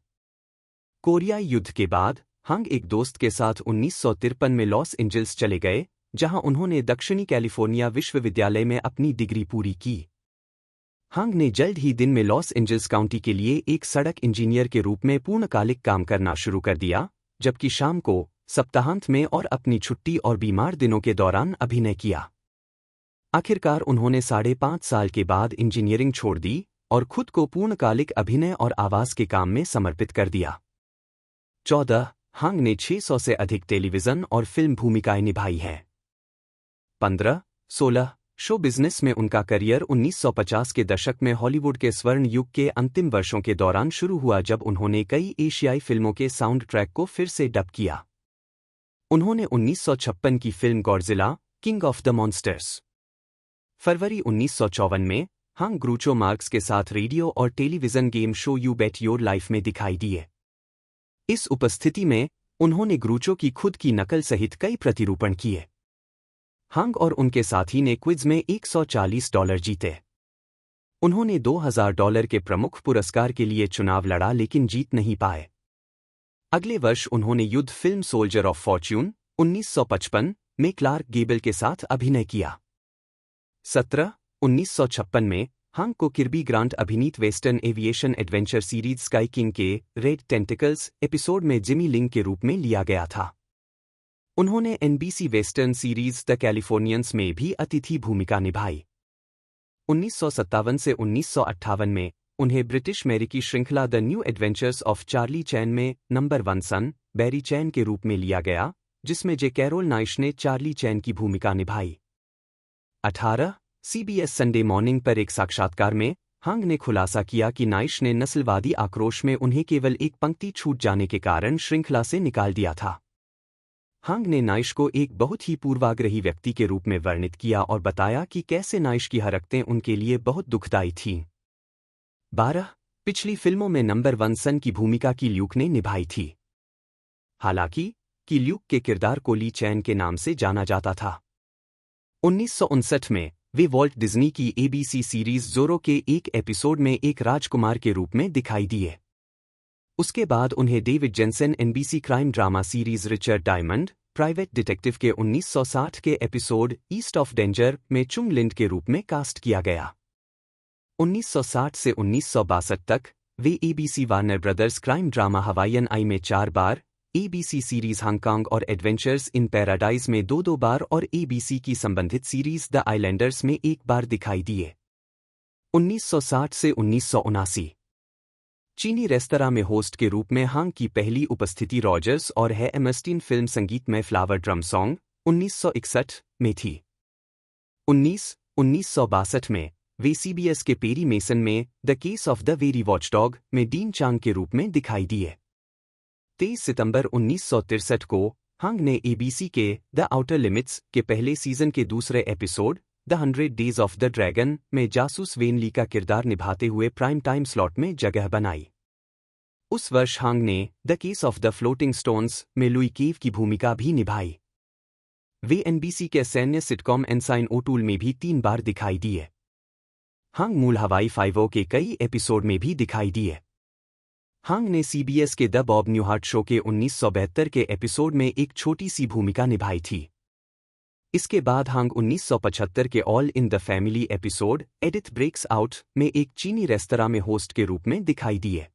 कोरियाई युद्ध के बाद हंग एक दोस्त के साथ 1953 में लॉस एंजल्स चले गए जहां उन्होंने दक्षिणी कैलिफोर्निया विश्वविद्यालय में अपनी डिग्री पूरी की। हंग ने जल्द ही दिन में लॉस एंजल्स काउंटी के लिए एक सड़क इंजीनियर के रूप में पूर्णकालिक काम करना शुरू कर दिया, जबकि शाम को, सप्ताहांत में और अपनी छुट्टी और बीमार दिनों के दौरान अभिनय किया। आखिरकार उन्होंने 5.5 साल के बाद इंजीनियरिंग छोड़ दी और खुद को पूर्णकालिक अभिनय और आवाज के काम में समर्पित कर दिया। 14. हंग ने 600 से अधिक टेलीविजन और फिल्म भूमिकाएं निभाई हैं। 15. 16. शो बिजनेस में उनका करियर 1950 के दशक में हॉलीवुड के स्वर्ण युग के अंतिम वर्षों के दौरान शुरू हुआ जब उन्होंने कई एशियाई फिल्मों के साउंड ट्रैक को फिर से डब किया। उन्होंने 1956 की film Godzilla, king of the monsters. फरवरी 1954 में हंग ग्रूचो मार्क्स के साथ रेडियो और television game show you bet your life में दिखाई दिए। इस उपस्थिति में उन्होंने ग्रूचो की खुद की नकल सहित कई प्रतिरूपण किए। हंग और उनके साथी ने क्विज में $140 जीते। उन्होंने $2000 के प्रमुख पुरस्कार के लिए चुनाव लड़ा लेकिन जीत नहीं पाए। अगले वर्ष उन्होंने युद्ध फिल्म सोल्जर ऑफ फॉर्च्यून 1955 में क्लार्क गेबल के साथ अभिनय किया। 17. 1956 में हंग को किर्बी ग्रांट अभिनीत western aviation adventure series sky king के रेड टेंटिकल्स एपिसोड में जिमी लिंग के रूप में लिया गया था। उन्होंने NBC वेस्टर्न सीरीज द कैलिफोर्नियंस में भी अतिथि भूमिका निभाई। 1957 से 1958 में उन्हें ब्रिटिश अमेरिकी श्रृंखला the new adventures of Charlie Chan में नंबर 1 सन बैरी चैन के रूप में लिया गया, जिसमें जे कैरोल नाइश ने चार्ली चैन की भूमिका निभाई। 18. CBS संडे मॉर्निंग पर एक साक्षात्कार में हंग ने खुलासा किया कि नाइश ने नस्लवादी आक्रोश में उन्हें केवल एक पंक्ति छूट जाने के कारण श्रृंखला से निकाल दिया था। हंग ने नाइश को एक बहुत ही पूर्वाग्रही व्यक्ति के रूप में वर्णित किया और बताया कि कैसे नाइश की हरकतें उनके लिए बहुत दुखदायी थीं। 12. पिछली फिल्मों में नंबर 1 सन की भूमिका की ल्यूक ने निभाई थी। हालांकि कि ल्यूक के किरदार को ली चैन के नाम से जाना जाता था। 1959 में वे वॉल्ट डिज्नी की ABC सीरीज जोरो के एक एपिसोड में एक राजकुमार के रूप में दिखाई दिए। उसके बाद उन्हें David Janssen NBC crime drama series Richard Diamond private detective के 1960 के एपिसोड ईस्ट ऑफ डेंजर में चुंग लिंड के रूप में कास्ट किया गया। 1960 से 1962 तक वे ABC Warner Brothers crime drama Hawaiian eye में 4 बार, ABC सीरीज हांगकांग और एडवेंचर्स इन पैराडाइज में 2 बार और ABC की संबंधित सीरीज द आइलैंडर्स में 1 बार दिखाई दिए। 1960 से 1979 चीनी रेस्तरां में होस्ट के रूप में हंग की पहली उपस्थिति रॉजर्स और है एमस्टीन फिल्म संगीत में फ्लावर ड्रम सॉन्ग 1961 में थी। 1962 में वे CBS के पेरी मेसन में the case of the very watchdog में डीन चांग के रूप में दिखाई दिए। 23 सितंबर 1963 को हंग ने ABC के द आउटर लिमिट्स के पहले सीजन के दूसरे episode the 100 days of the dragon में जासूस वेन ली का किरदार निभाते हुए प्राइम टाइम स्लॉट में जगह बनाई। उस वर्ष हांग ने the case of the floating stones में लुई केव की भूमिका भी निभाई। वे एनबीसी के सैन्य सिटकॉम एनसाइन ओटूल में भी 3 बार दिखाई दिए। हांग मूल हवाई 5 के कई एपिसोड में भी दिखाई दिए। हांग ने सीबीएस के द बॉब न्यूहार्ट शो के 1972 के एपिसोड में एक छोटी सी भूमिका निभाई थी। इसके बाद हांग 1975 के all in the family episode Edith breaks out में एक चीनी रेस्तरां में होस्ट के रूप में दिखाई दिए।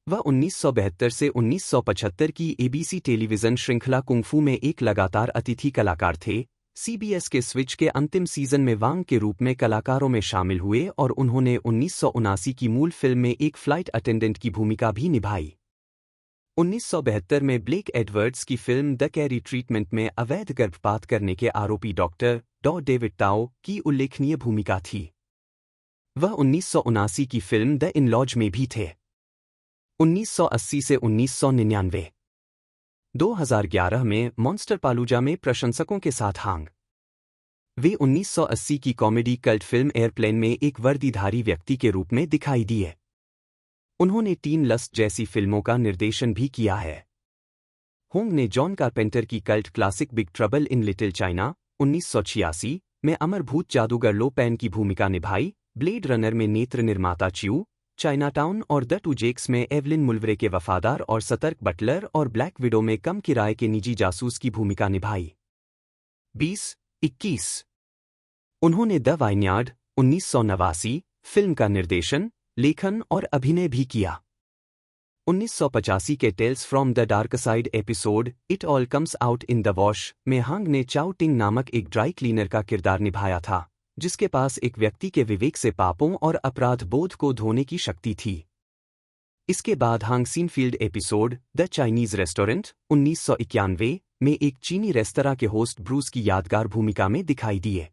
वह 1972 से 1975 की एबीसी टेलीविजन श्रृंखला कुंग-फू में एक लगातार अतिथि कलाकार थे। सीबीएस के स्विच के अंतिम सीजन में वांग के रूप में कलाकारों में शामिल हुए और उन्होंने 1979 की मूल फिल्म में एक फ्लाइट अटेंडेंट की भूमिका भी निभाई। 1972 में ब्लेक एडवर्ड्स की फिल्म द कैरी ट्रीटमेंट में अवैध गर्भपात करने के आरोपी डॉक्टर डॉ डेविड ताओ की उल्लेखनीय भूमिका थी। वह 1979 की फिल्म द इन-लॉज में भी थे। 1980 से 1999। 2011 में मॉन्स्टर पालूजा में प्रशंसकों के साथ हांग। वे 1980 की कॉमेडी कल्ट फिल्म एयरप्लेन में एक वर्दीधारी व्यक्ति के रूप में दिखाई दिए। उन्होंने टीन लस्ट जैसी फिल्मों का निर्देशन भी किया है। होंग ने जॉन कारपेंटर की cult classic big trouble in little China 1986 में अमरभूत जादूगर लो पैन की भूमिका निभाई। ब्लेड रनर में नेत्र निर्माता च्यू, चाइनाटाउन और द टू जेक्स में एवलिन मुल्वरे के वफादार और सतर्क बटलर और ब्लैक विडो में कम किराए के निजी जासूस की भूमिका निभाई। 2021। उन्होंने द वाइनयार्ड 1989 फिल्म का निर्देशन, लेखन और अभिनय भी किया। 1985 के tales from the dark side episode it all comes out in the wash में हांग ने चाओ टिंग नामक एक ड्राई क्लीनर का किरदार निभाया था, जिसके पास एक व्यक्ति के विवेक से पापों और अपराध बोध को धोने की शक्ति थी। इसके बाद Hong Seinfeld episode the Chinese restaurant 1991 में एक चीनी रेस्तरां के होस्ट ब्रूस की यादगार भूमिका में दिखाई दिए।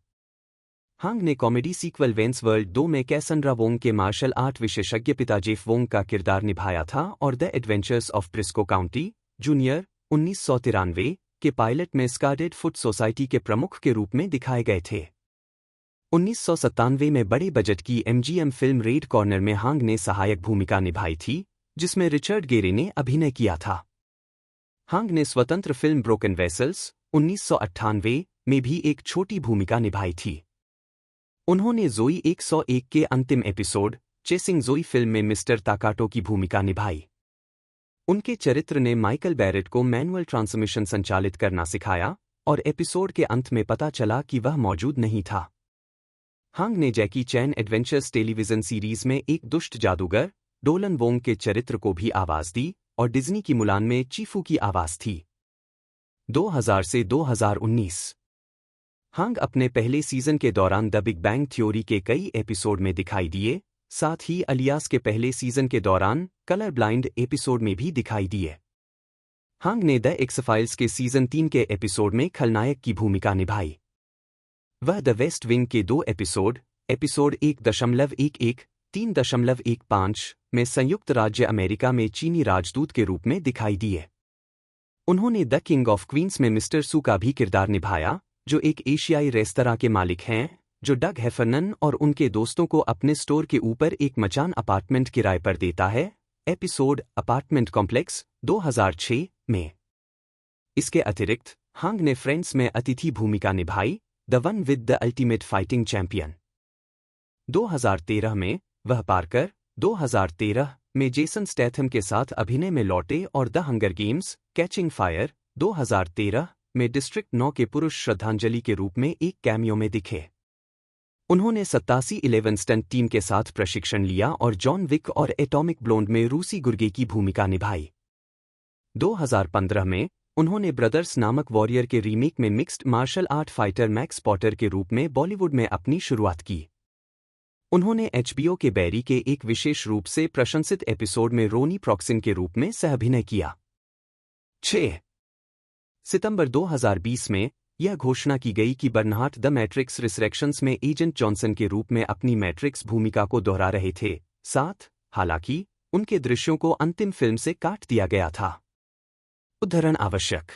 हांग ने कॉमेडी सीक्वल वेंस वर्ल्ड 2 में कैसंड्रा वोंग के मार्शल आर्ट विशेषज्ञ पिता जेफ वोंग का किरदार निभाया था और the adventures of Briscoe county junior 1993 के पायलट में स्कार्डेड फुट सोसाइटी के प्रमुख के रूप में दिखाए गए थे। 1997 में बड़े बजट की एमजीएम फिल्म रेड कॉर्नर में हांग ने सहायक भूमिका निभाई थी, जिसमें रिचर्ड गेरे ने अभिनय किया था। हांग ने स्वतंत्र फिल्म ब्रोकन वेसल्स 1998 में भी एक छोटी भूमिका निभाई थी। उन्होंने जोई 101 के अंतिम एपिसोड चेसिंग जोई फिल्म में मिस्टर ताकाटो की भूमिका निभाई। उनके चरित्र ने माइकल बैरेट को मैनुअल ट्रांसमिशन संचालित करना सिखाया और एपिसोड के अंत में पता चला कि वह मौजूद नहीं था। हांग ने जैकी चैन एडवेंचर्स टेलीविजन सीरीज में एक दुष्ट जादूगर डोलन वोंग के चरित्र को भी आवाज दी और डिज्नी की मुलान में चीफू की आवाज थी। 2000 से 2019। हांग अपने पहले सीजन के दौरान द बिग बैंग थ्योरी के कई एपिसोड में दिखाई दिए, साथ ही अलियास के पहले सीजन के दौरान कलर ब्लाइंड एपिसोड में भी दिखाई दिए। हांग ने द एक्स-फाइल्स के सीजन 3 के एपिसोड में खलनायक की भूमिका निभाई। वह द वेस्ट विंग के 2 एपिसोड 1.11 3.15 में संयुक्त राज्य अमेरिका में चीनी राजदूत के रूप में दिखाई दिए। उन्होंने द किंग ऑफ क्वींस में मिस्टर सू का भी किरदार निभाया, जो एक एशियाई रेस्तरां के मालिक हैं, जो डग हेफरनन और उनके दोस्तों को अपने स्टोर के ऊपर एक मचान अपार्टमेंट किराए पर देता है। एपिसोड अपार्टमेंट कॉम्प्लेक्स 2006 में। इसके अतिरिक्त हांग ने फ्रेंड्स में अतिथि भूमिका निभाई, the one with the ultimate fighting champion 2013 में। वह पार्कर 2013 में जेसन स्टैथम के साथ अभिनय में लौटे और the hunger games catching fire 2013 में डिस्ट्रिक्ट 9 के पुरुष श्रद्धांजलि के रूप में एक कैमियो में दिखे। उन्होंने 87-11 स्टंट टीम के साथ प्रशिक्षण लिया और जॉन विक और एटॉमिक ब्लोंड में रूसी गुर्गे की भूमिका निभाई। 2015 में उन्होंने ब्रदर्स नामक वॉरियर के रीमेक में mixed martial art fighter Max Potter के रूप में बॉलीवुड में अपनी शुरुआत की। उन्होंने एचबीओ के बैरी के एक विशेष रूप से प्रशंसित एपिसोड में रोनी प्रॉक्सिन के रूप में सह-अभिनय किया। 6 सितंबर 2020 में यह घोषणा की गई कि बर्नहार्ट द मैट्रिक्स रिसरेक्शंस में एजेंट जॉनसन के रूप में अपनी मैट्रिक्स भूमिका को दोहरा रहे थे। 7 हालांकि उनके दृश्यों को अंतिम फिल्म से काट दिया गया था। उद्धरण आवश्यक।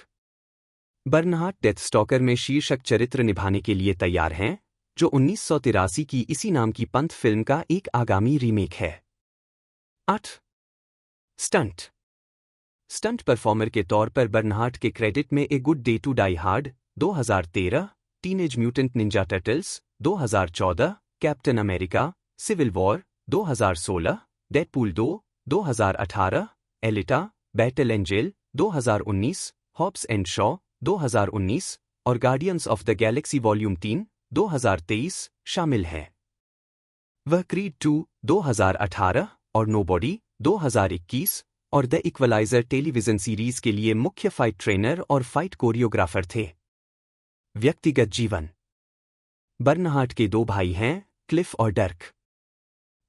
बर्नहार्ट डेथस्टॉकर में शीर्षक चरित्र निभाने के लिए तैयार हैं, जो 1983 की इसी नाम की पंथ फिल्म का एक आगामी रीमेक है। 8 स्टंट। स्टंट परफॉर्मर के तौर पर बर्नहार्ट के क्रेडिट में a good day to die hard 2013, teenage mutant ninja turtles 2014, captain America, civil war 2016, Deadpool 2 2018, Alita, battle angel 2019, Hobbs and Shaw 2019 और guardians of the galaxy volume 3 2023 शामिल हैं। वह creed 2 2018 और नोबॉडी 2021 और द इक्वलाइजर टेलीविजन सीरीज के लिए मुख्य fight trainer और फाइट कोरियोग्राफर थे। व्यक्तिगत जीवन। बर्नहार्ट के 2 भाई हैं, क्लिफ और डर्क।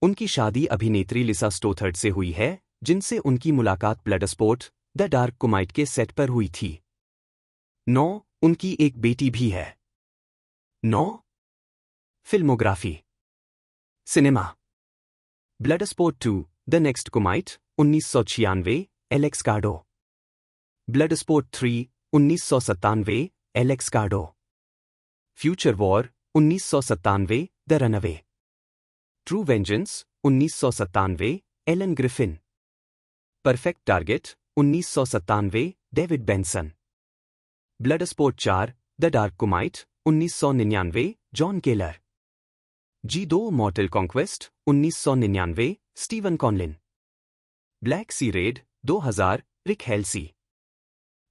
उनकी शादी अभिनेत्री लिसा स्टोथर्ड से हुई है, जिनसे उनकी मुलाकात ब्लडस्पोर्ट द डार्क कुमाइट के सेट पर हुई थी। 9 उनकी एक बेटी भी है। 9 filmography. Cinema. Bloodsport 2 the next कुमाइट 1996 Alex Cardo. Bloodsport 3 1997 Alex Cardo. Future war 1997 the runaway. True vengeance 1997 Alan Griffin. Perfect target 1997 David Benson. Bloodsport 4 the dark kumite 1999 John Keller. G2 mortal conquest 1999 Steven Conlin. Black sea red 2000 Rick Halsey.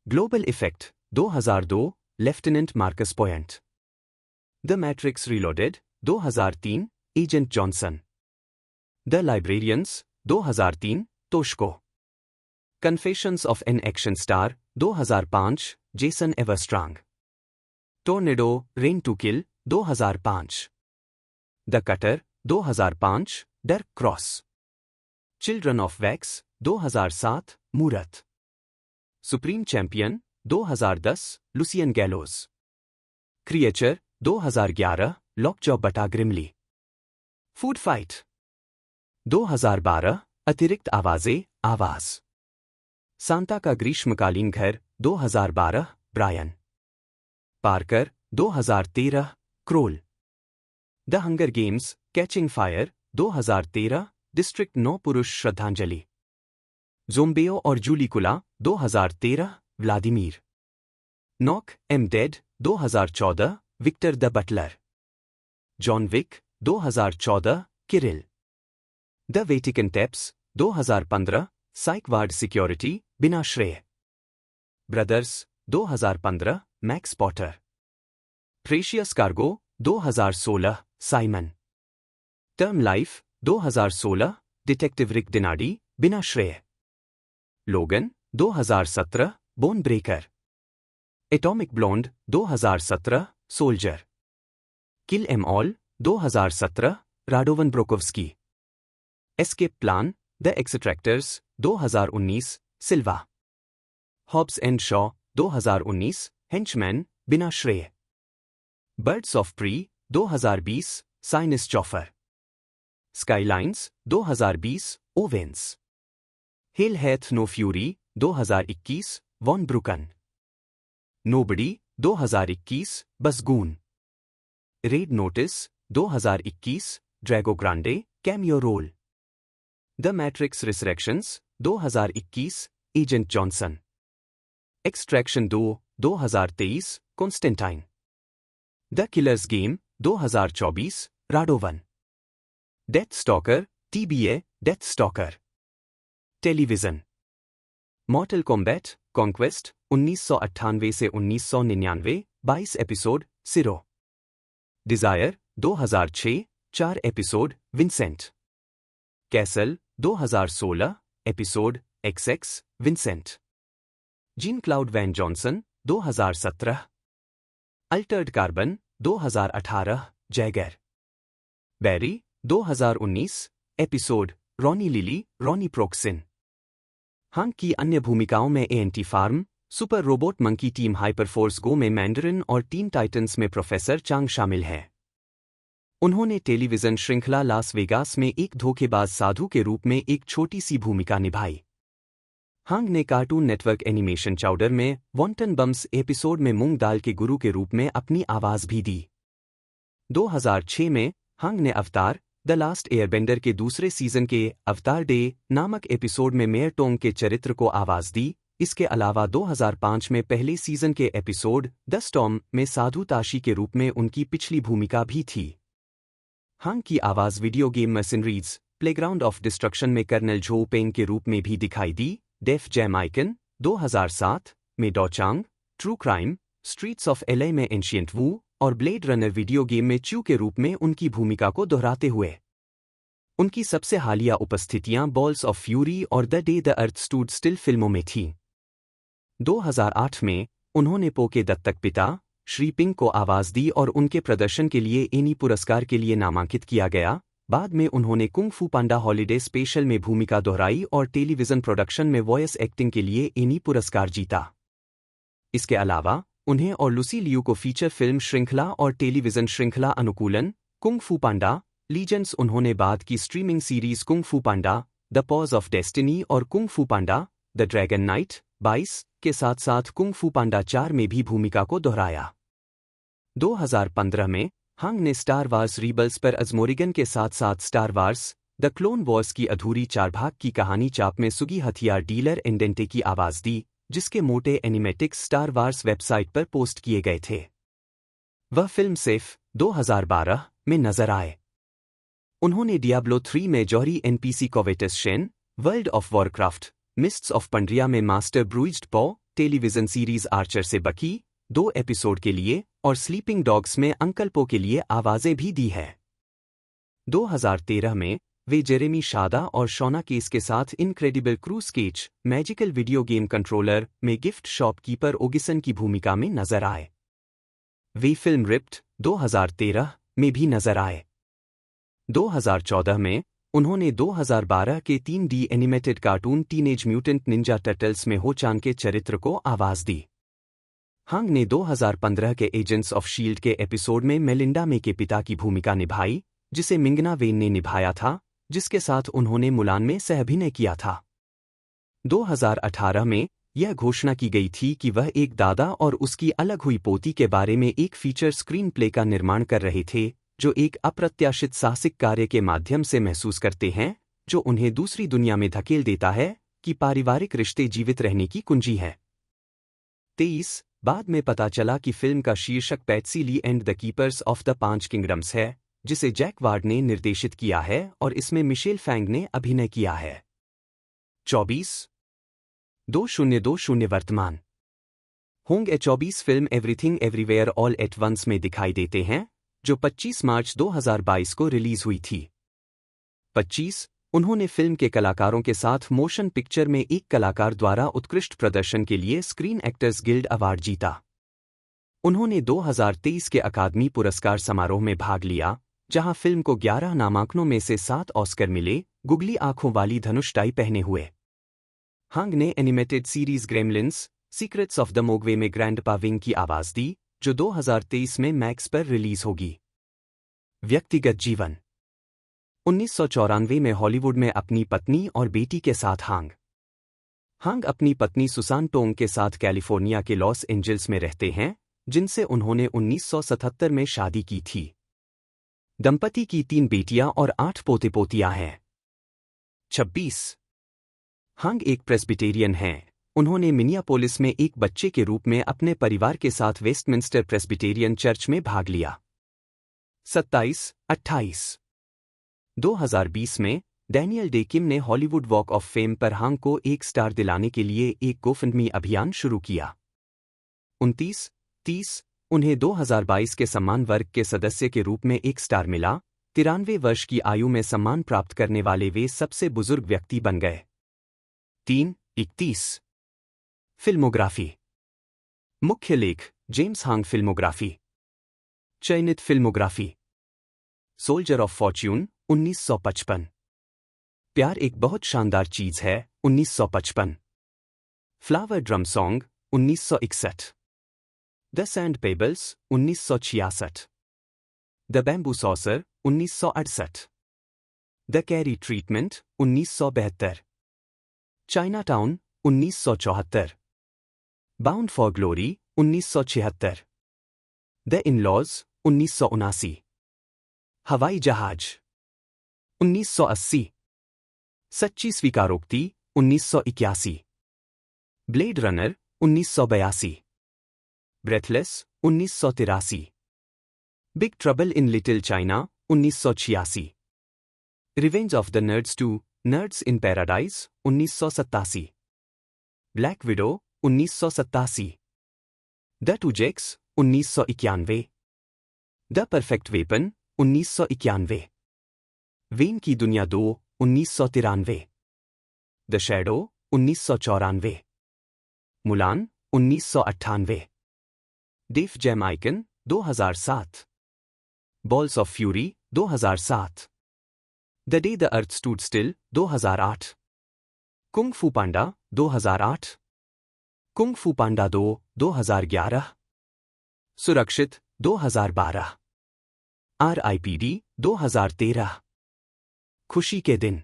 Global effect 2002 lieutenant Marcus Poyant. The matrix reloaded 2003 agent Johnson. The librarians 2003 तोश्को। Confessions of an action star 2005 Jason एवरस्ट्रांग। Tornado rain to kill 2005। The cutter 2005 डर्क cross. Children of wax 2007 मूरत। Supreme champion 2010 Lucian गैलोज। Creature 2011 lockjaw बटा grimly. Food fight 2012 अतिरिक्त आवाजें आवाज। Santa का ग्रीष्मकालीन घर 2012 Brian. Parker 2013 crawl. The hunger games catching fire 2013 district 9 पुरुष श्रद्धांजलि। ज़ोम्बेओ और जूलिकुला 2013 Vladimir. Knock am dead 2014 Victor the Buttler. John Wick 2014 Kirill. The Vatican tapes 2015 साइकवार्ड security बिना श्रेय। Brothers 2015 max Potter. Precious cargo 2016 Simon. Term life 2016 detective रिक डिनाडी बिना श्रेय। लोगन 2017 bone breaker. Atomic blonde 2017 soldier. Kill M all 2017 राडोवन ब्रोकोव्स्की। Escape plan the extractors 2019 Silva. Hobbs and Shaw 2019 henchman बिना श्रेय। Birds of pre 2020 sinus चॉफर। Skylines 2020 Owens. Hello hath no fury 2021 von ब्रुकन। Nobody 2021 बसगून। Red notice 2021 Drago Grande cameo role. The matrix resurrections 2021 agent Johnson. Extraction 2 2023 Constantine. The killer's game 2024 Radovan. Death stalker TBA death stalker. Television. Mortal kombat conquest 1998 से 1999 22 episode Siro. Desire 2006 4 episode Vincent. Castle 2016 episode XX Vincent. Jean Claude Van Johnson 2017। Altered carbon 2018 Jagger. Barry 2019 episode Ronny Lily Ronny Proxin. Hong की अन्य भूमिकाओं में ANT farm, super robot monkey team hyperforce go में Mandarin और teen titans में professor Chang शामिल हैं। उन्होंने टेलीविजन श्रृंखला लास वेगास में एक धोखेबाज साधु के रूप में एक छोटी सी भूमिका निभाई। हांग ने कार्टून नेटवर्क एनिमेशन चाउडर में वॉन्टन बम्स एपिसोड में मूंग दाल के गुरु के रूप में अपनी आवाज भी दी। 2006 में हांग ने अवतार द लास्ट एयरबेंडर के दूसरे सीजन के अवतार डे नामक एपिसोड में मेयर टोंग के चरित्र को आवाज दी। इसके अलावा 2005 में पहले सीजन के एपिसोड द स्टॉर्म में साधु ताशी के रूप में उनकी पिछली भूमिका भी थी। हांग की आवाज video game Mercenaries playground of destruction में कर्नल झो पेंग के रूप में भी दिखाई दी। डेफ जैम आइकन 2007 में doc Chang, true crime, streets of LA में एंशिएंट वू और ब्लेड रनर वीडियो गेम में च्यू के रूप में उनकी भूमिका को दोहराते हुए। उनकी सबसे हालिया उपस्थितियां बॉल्स ऑफ फ्यूरी और the day the earth stood still फिल्मों में थीं। 2008 में उन्होंने पो के दत्तक पिता श्री पिंग को आवाज दी और उनके प्रदर्शन के लिए एनी पुरस्कार के लिए नामांकित किया गया। बाद में उन्होंने कुंग फू पांडा हॉलिडे स्पेशल में भूमिका दोहराई और टेलीविजन प्रोडक्शन में वॉयस एक्टिंग के लिए एनी पुरस्कार जीता। इसके अलावा उन्हें और लुसी लियू को फीचर फिल्म श्रृंखला और टेलीविजन श्रृंखला अनुकूलन कुंग फू पांडा लीजेंड्स उन्होंने बाद की streaming series kung fu Panda the pause of destiny और kung fu Panda the dragon night 22 के साथ साथ कुंग फू पांडा 4 में भी भूमिका को दोहराया। 2015 में हांग ने स्टार वार्स रीबल्स पर अजमोरिगन के साथ साथ star wars the clone Wars की अधूरी 4 भाग की कहानी चाप में सुगी हथियार डीलर एंडेंटे की आवाज दी, जिसके मोटे एनिमेटिक्स स्टार वार्स वेबसाइट पर पोस्ट किए गए थे। वह फिल्म सिर्फ 2012 में नजर आए। उन्होंने डियाब्लो 3 में जौहरी NPC Covetous Shen, world of warcraft mists of Pandaria में master bruised paw, television series Archer से बकी 2 एपिसोड के लिए और स्लीपिंग डॉग्स में अंकल पो के लिए आवाजें भी दी है। 2013 में वे जेरेमी शादा और शोना केस के साथ इनक्रेडिबल क्रूज केच मैजिकल वीडियो गेम कंट्रोलर में गिफ्ट शॉपकीपर ओगिसन की भूमिका में नजर आए। वे फिल्म रिप्ट 2013 में भी नजर आए। 2014 में उन्होंने 2012 के 3D animated cartoon teenage mutant ninja turtles में हो चान के चरित्र को आवाज दी। हांग ने 2015 के एजेंट्स ऑफ शील्ड के एपिसोड में मेलिंडा मे के पिता की भूमिका निभाई, जिसे मिंगना वेन ने निभाया था, जिसके साथ उन्होंने मुलान में सह-अभिनय किया था। 2018 में यह घोषणा की गई थी कि वह एक दादा और उसकी अलग हुई पोती के बारे में एक फीचर स्क्रीन प्ले का निर्माण कर रहे थे, जो एक अप्रत्याशित साहसिक कार्य के माध्यम से महसूस करते हैं, जो उन्हें दूसरी दुनिया में धकेल देता है कि पारिवारिक रिश्ते जीवित रहने की कुंजी है। 23 बाद में पता चला कि फिल्म का शीर्षक Patsy Lee and the keepers of the 5 kingdoms है, जिसे जैक वार्ड ने निर्देशित किया है और इसमें मिशेल फैंग ने अभिनय किया है। 24/2020 वर्तमान Hong A 24 film everything everywhere all at once में दिखाई देते हैं, जो 25 मार्च 2022 को रिलीज हुई थी। 25 उन्होंने फिल्म के कलाकारों के साथ मोशन पिक्चर में एक कलाकार द्वारा उत्कृष्ट प्रदर्शन के लिए स्क्रीन एक्टर्स गिल्ड अवार्ड जीता। उन्होंने 2023 के अकादमी पुरस्कार समारोह में भाग लिया, जहां फिल्म को 11 नामांकनों में से 7 ऑस्कर मिले, गुगली आंखों वाली धनुष टाई पहने हुए। हांग ने animated series gremlins secrets of the Mogwai में ग्रैंडपा विंग की आवाज दी, जो 2023 में मैक्स पर रिलीज होगी। व्यक्तिगत जीवन 1994 में हॉलीवुड में अपनी पत्नी और बेटी के साथ हांग अपनी पत्नी सुसान टोंग के साथ कैलिफोर्निया के लॉस एंजल्स में रहते हैं, जिनसे उन्होंने 1977 में शादी की थी। दंपति की 3 बेटियां और 8 पोते-पोतियां हैं। 26 हांग एक प्रेस्बिटेरियन हैं। उन्होंने मिनियापोलिस में एक बच्चे के रूप में अपने परिवार के साथ वेस्टमिंस्टर प्रेस्बिटेरियन चर्च में भाग लिया। 27/28 2020 में डैनियल डे किम ने हॉलीवुड वॉक ऑफ फेम पर हांग को एक स्टार दिलाने के लिए एक गोफंडमी अभियान शुरू किया। 29/30 उन्हें 2022 के सम्मान वर्ग के सदस्य के रूप में एक स्टार मिला। 93 वर्ष की आयु में सम्मान प्राप्त करने वाले वे सबसे बुजुर्ग व्यक्ति बन गए। 3/31 फिल्मोग्राफी मुख्य लेख जेम्स हांग फिल्मोग्राफी चयनित फिल्मोग्राफी सोल्जर ऑफ फॉर्च्यून 1955 प्यार एक बहुत शानदार चीज है 1955 flower drum song 1961 the sand pebbles 1966 the bamboo saucer 1968 the Carey treatment 1972 Chinatown 1974 bound for glory 1976 the in-laws 1979 हवाई जहाज 1980। सच्ची स्वीकारोक्ति 1981। Blade runner 1982। Breathless 1983। Big trouble in little China 1986। Revenge of the nerds 2 nerds in paradise 1987। Black widow 1987। The two Jakes 1991। The perfect weapon 1991। Wayne की दुनिया 2 1993। The shadow 1994। Mulan 1998। Def Jam icon 2007। Balls of fury 2007। The day the earth stood still 2008। Kung fu panda 2008। Kung fu पांडा 2 2011। सुरक्षित 2012। RIPD 2013। खुशी के दिन।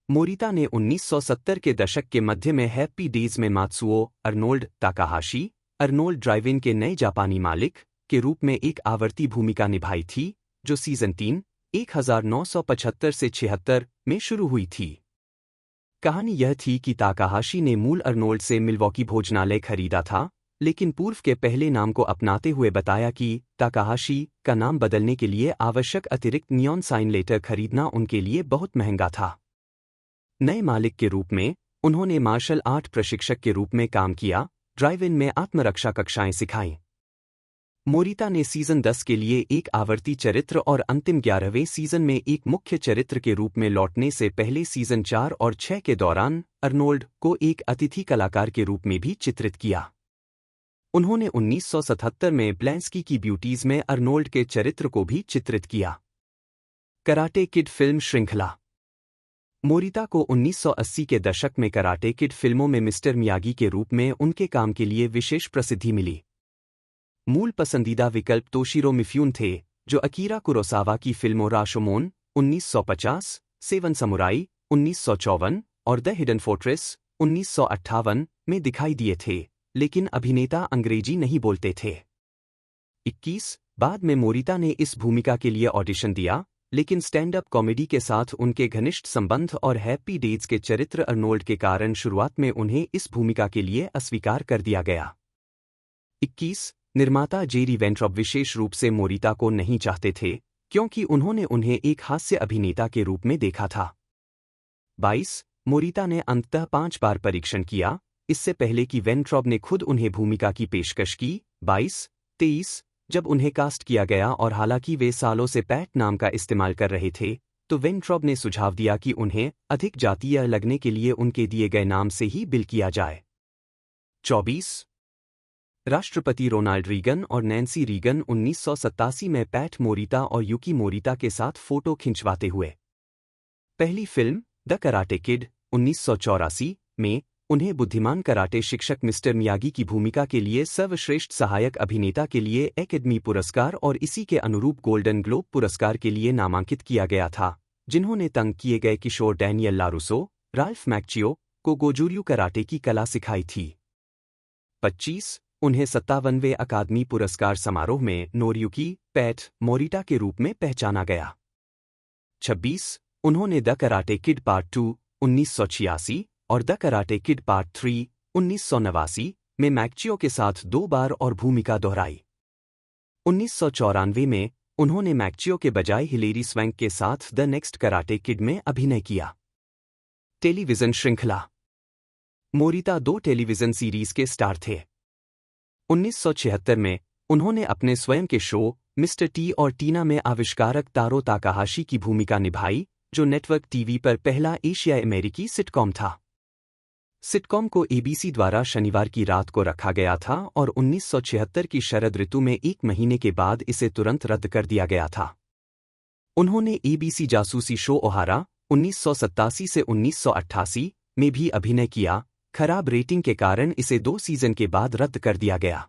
Morita ने 1970 के दशक के मध्य में हैप्पी डेज में मात्सुओ अर्नोल्ड ताकाहाशी अर्नोल्ड ड्राइव-इन के नए जापानी मालिक के रूप में एक आवर्ती भूमिका निभाई थी, जो सीजन 3 1975 से 76 में शुरू हुई थी। कहानी यह थी कि ताकाहाशी ने मूल अर्नोल्ड से मिल्वॉकी भोजनालय खरीदा था, लेकिन पूर्व के पहले नाम को अपनाते हुए बताया कि ताकाहाशी का नाम बदलने के लिए आवश्यक अतिरिक्त नियॉन साइन लेटर खरीदना उनके लिए बहुत महंगा था। नए मालिक के रूप में उन्होंने मार्शल आर्ट प्रशिक्षक के रूप में काम किया, ड्राइव-इन में आत्मरक्षा कक्षाएं सिखाईं। मोरिता ने सीजन 10 के लिए एक आवर्ती चरित्र और अंतिम 11वें सीजन में एक मुख्य चरित्र के रूप में लौटने से पहले सीजन 4 और 6 के दौरान अर्नोल्ड को एक अतिथि कलाकार के रूप में भी चित्रित किया। उन्होंने 1977 में ब्लैंस्की की ब्यूटीज में अर्नोल्ड के चरित्र को भी चित्रित किया। कराटे किड फिल्म श्रृंखला। मोरिता को 1980 के दशक में कराटे किड फिल्मों में मिस्टर मियागी के रूप में उनके काम के लिए विशेष प्रसिद्धि मिली। मूल पसंदीदा विकल्प तोशिरो मिफ्यून थे, जो अकीरा कुरोसावा की फिल्मों राशोमोन 1950, सेवन समुराई 1954 और द हिडन फोर्ट्रेस 1958 में दिखाई दिए थे, लेकिन अभिनेता अंग्रेजी नहीं बोलते थे। 21 बाद में मोरिता ने इस भूमिका के लिए ऑडिशन दिया, लेकिन स्टैंड अप कॉमेडी के साथ उनके घनिष्ठ संबंध और हैप्पी डेज के चरित्र अर्नोल्ड के कारण शुरुआत में उन्हें इस भूमिका के लिए अस्वीकार कर दिया गया। 21 निर्माता जेरी वेंट्रॉप विशेष रूप से मोरिता को नहीं चाहते थे, क्योंकि उन्होंने उन्हें एक हास्य अभिनेता के रूप में देखा था। 22 मोरिता ने अंततः 5 बार परीक्षण किया, इससे पहले कि वेंट्रॉप ने खुद उन्हें भूमिका की पेशकश की। 23 जब उन्हें कास्ट किया गया और हालांकि वे सालों से पैट नाम का इस्तेमाल कर रहे थे, तो वेंट्रॉप ने सुझाव दिया कि उन्हें अधिक जातीय लगने के लिए उनके दिए गए नाम से ही बिल किया जाए। 24 राष्ट्रपति रोनाल्ड रीगन और नैन्सी रीगन 1987 में पैट मोरिता और यूकी मोरिता के साथ फोटो खिंचवाते हुए। पहली फिल्म द कराटे किड 1984 में उन्हें बुद्धिमान कराटे शिक्षक मिस्टर मियागी की भूमिका के लिए सर्वश्रेष्ठ सहायक अभिनेता के लिए एकेडमी पुरस्कार और इसी के अनुरूप गोल्डन ग्लोब पुरस्कार के लिए नामांकित किया गया था, जिन्होंने तंग किए गए किशोर डैनियल लारूसो, राल्फ मैक्चियो को गोजूर्यू कराटे की कला सिखाई थी। 25 उन्हें 57वें अकादमी पुरस्कार समारोह में नोरियुकी पैट मोरिटा के रूप में पहचाना गया। 26 उन्होंने द कराटे किड पार्ट 2 1986 और द कराटे किड पार्ट 3 1989 में मैक्चियो के साथ 2 बार और भूमिका दोहराई। 1994 में उन्होंने मैक्चियो के बजाय हिलेरी स्वैंक के साथ द नेक्स्ट कराटे किड में अभिनय किया। टेलीविजन श्रृंखला। मोरिता 2 टेलीविजन सीरीज के स्टार थे। 1976 में उन्होंने अपने स्वयं के शो मिस्टर टी और टीना में आविष्कारक तारो ताकाहाशी की भूमिका निभाई, जो नेटवर्क टीवी पर पहला एशिया अमेरिकी सिटकॉम था। सिटकॉम को ABC द्वारा शनिवार की रात को रखा गया था और 1976 की शरद ऋतु में 1 महीने के बाद इसे तुरंत रद्द कर दिया गया था। उन्होंने ABC जासूसी शो ओहारा 1987 से 1988 में भी अभिनय किया। खराब रेटिंग के कारण इसे 2 सीजन के बाद रद्द कर दिया गया।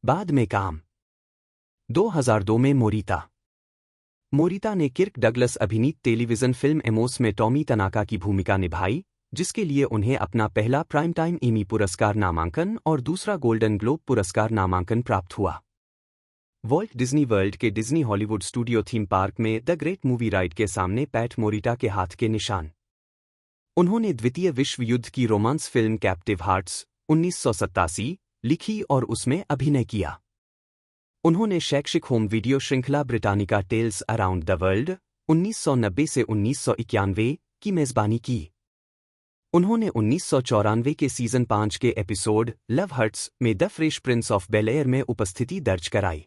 बाद में काम। 2002 में मोरिता ने किर्क डगलस अभिनीत टेलीविजन फिल्म एमोस में टॉमी तनाका की भूमिका निभाई, जिसके लिए उन्हें अपना पहला प्राइम टाइम एमी पुरस्कार नामांकन और दूसरा गोल्डन ग्लोब पुरस्कार नामांकन प्राप्त हुआ। वॉल्ट डिज्नी वर्ल्ड के Disney Hollywood studio theme park में द ग्रेट मूवी राइड के सामने पैट मोरिटा के हाथ के निशान। उन्होंने द्वितीय विश्व युद्ध की रोमांस फिल्म कैप्टिव हार्ट्स 1987 लिखी और उसमें अभिनय किया। उन्होंने शैक्षिक होम वीडियो श्रृंखला Britannica tales around the world 1990 से 1991 की मेजबानी की। उन्होंने 1994 के सीजन 5 के एपिसोड लव हर्ट्स में the fresh Prince of bell-air में उपस्थिति दर्ज कराई।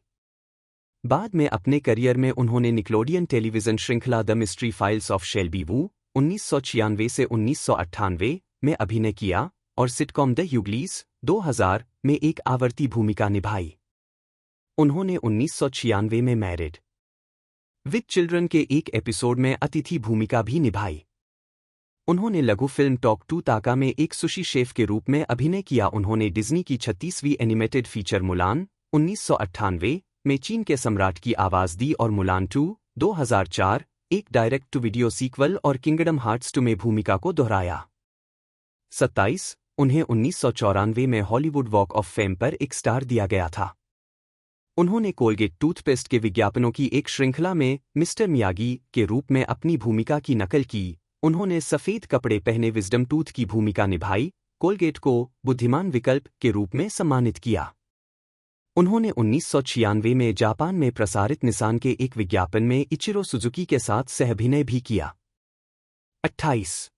बाद में अपने करियर में उन्होंने निकलोडियन टेलीविजन श्रृंखला the mystery files of Shelby Woo 1996 से 1998 में अभिनय किया और सिटकॉम द ह्यूगलीज 2000 में एक आवर्ती भूमिका निभाई। उन्होंने 1996 में मैरिड विद चिल्ड्रन के एक एपिसोड में अतिथि भूमिका भी निभाई। उन्होंने लघु फिल्म टॉक टू ताका में एक सुशी शेफ के रूप में अभिनय किया। उन्होंने डिज्नी की 36वीं एनिमेटेड फीचर मुलान 1998 में चीन के सम्राट की आवाज दी और मुलान 2 2004 एक डायरेक्ट टू वीडियो सीक्वल और किंगडम हार्ट्स 2 में भूमिका को दोहराया। 27 उन्हें 1994 में हॉलीवुड वॉक ऑफ फेम पर एक स्टार दिया गया था। उन्होंने कोलगेट टूथपेस्ट के विज्ञापनों की एक श्रृंखला में मिस्टर मियागी के रूप में अपनी भूमिका की नकल की। उन्होंने सफेद कपड़े पहने विजडम टूथ की भूमिका निभाई। कोलगेट को बुद्धिमान विकल्प के रूप में सम्मानित किया। उन्होंने 1996 में जापान में प्रसारित निसान के एक विज्ञापन में इचिरो सुजुकी के साथ सहअभिनय भी किया। 28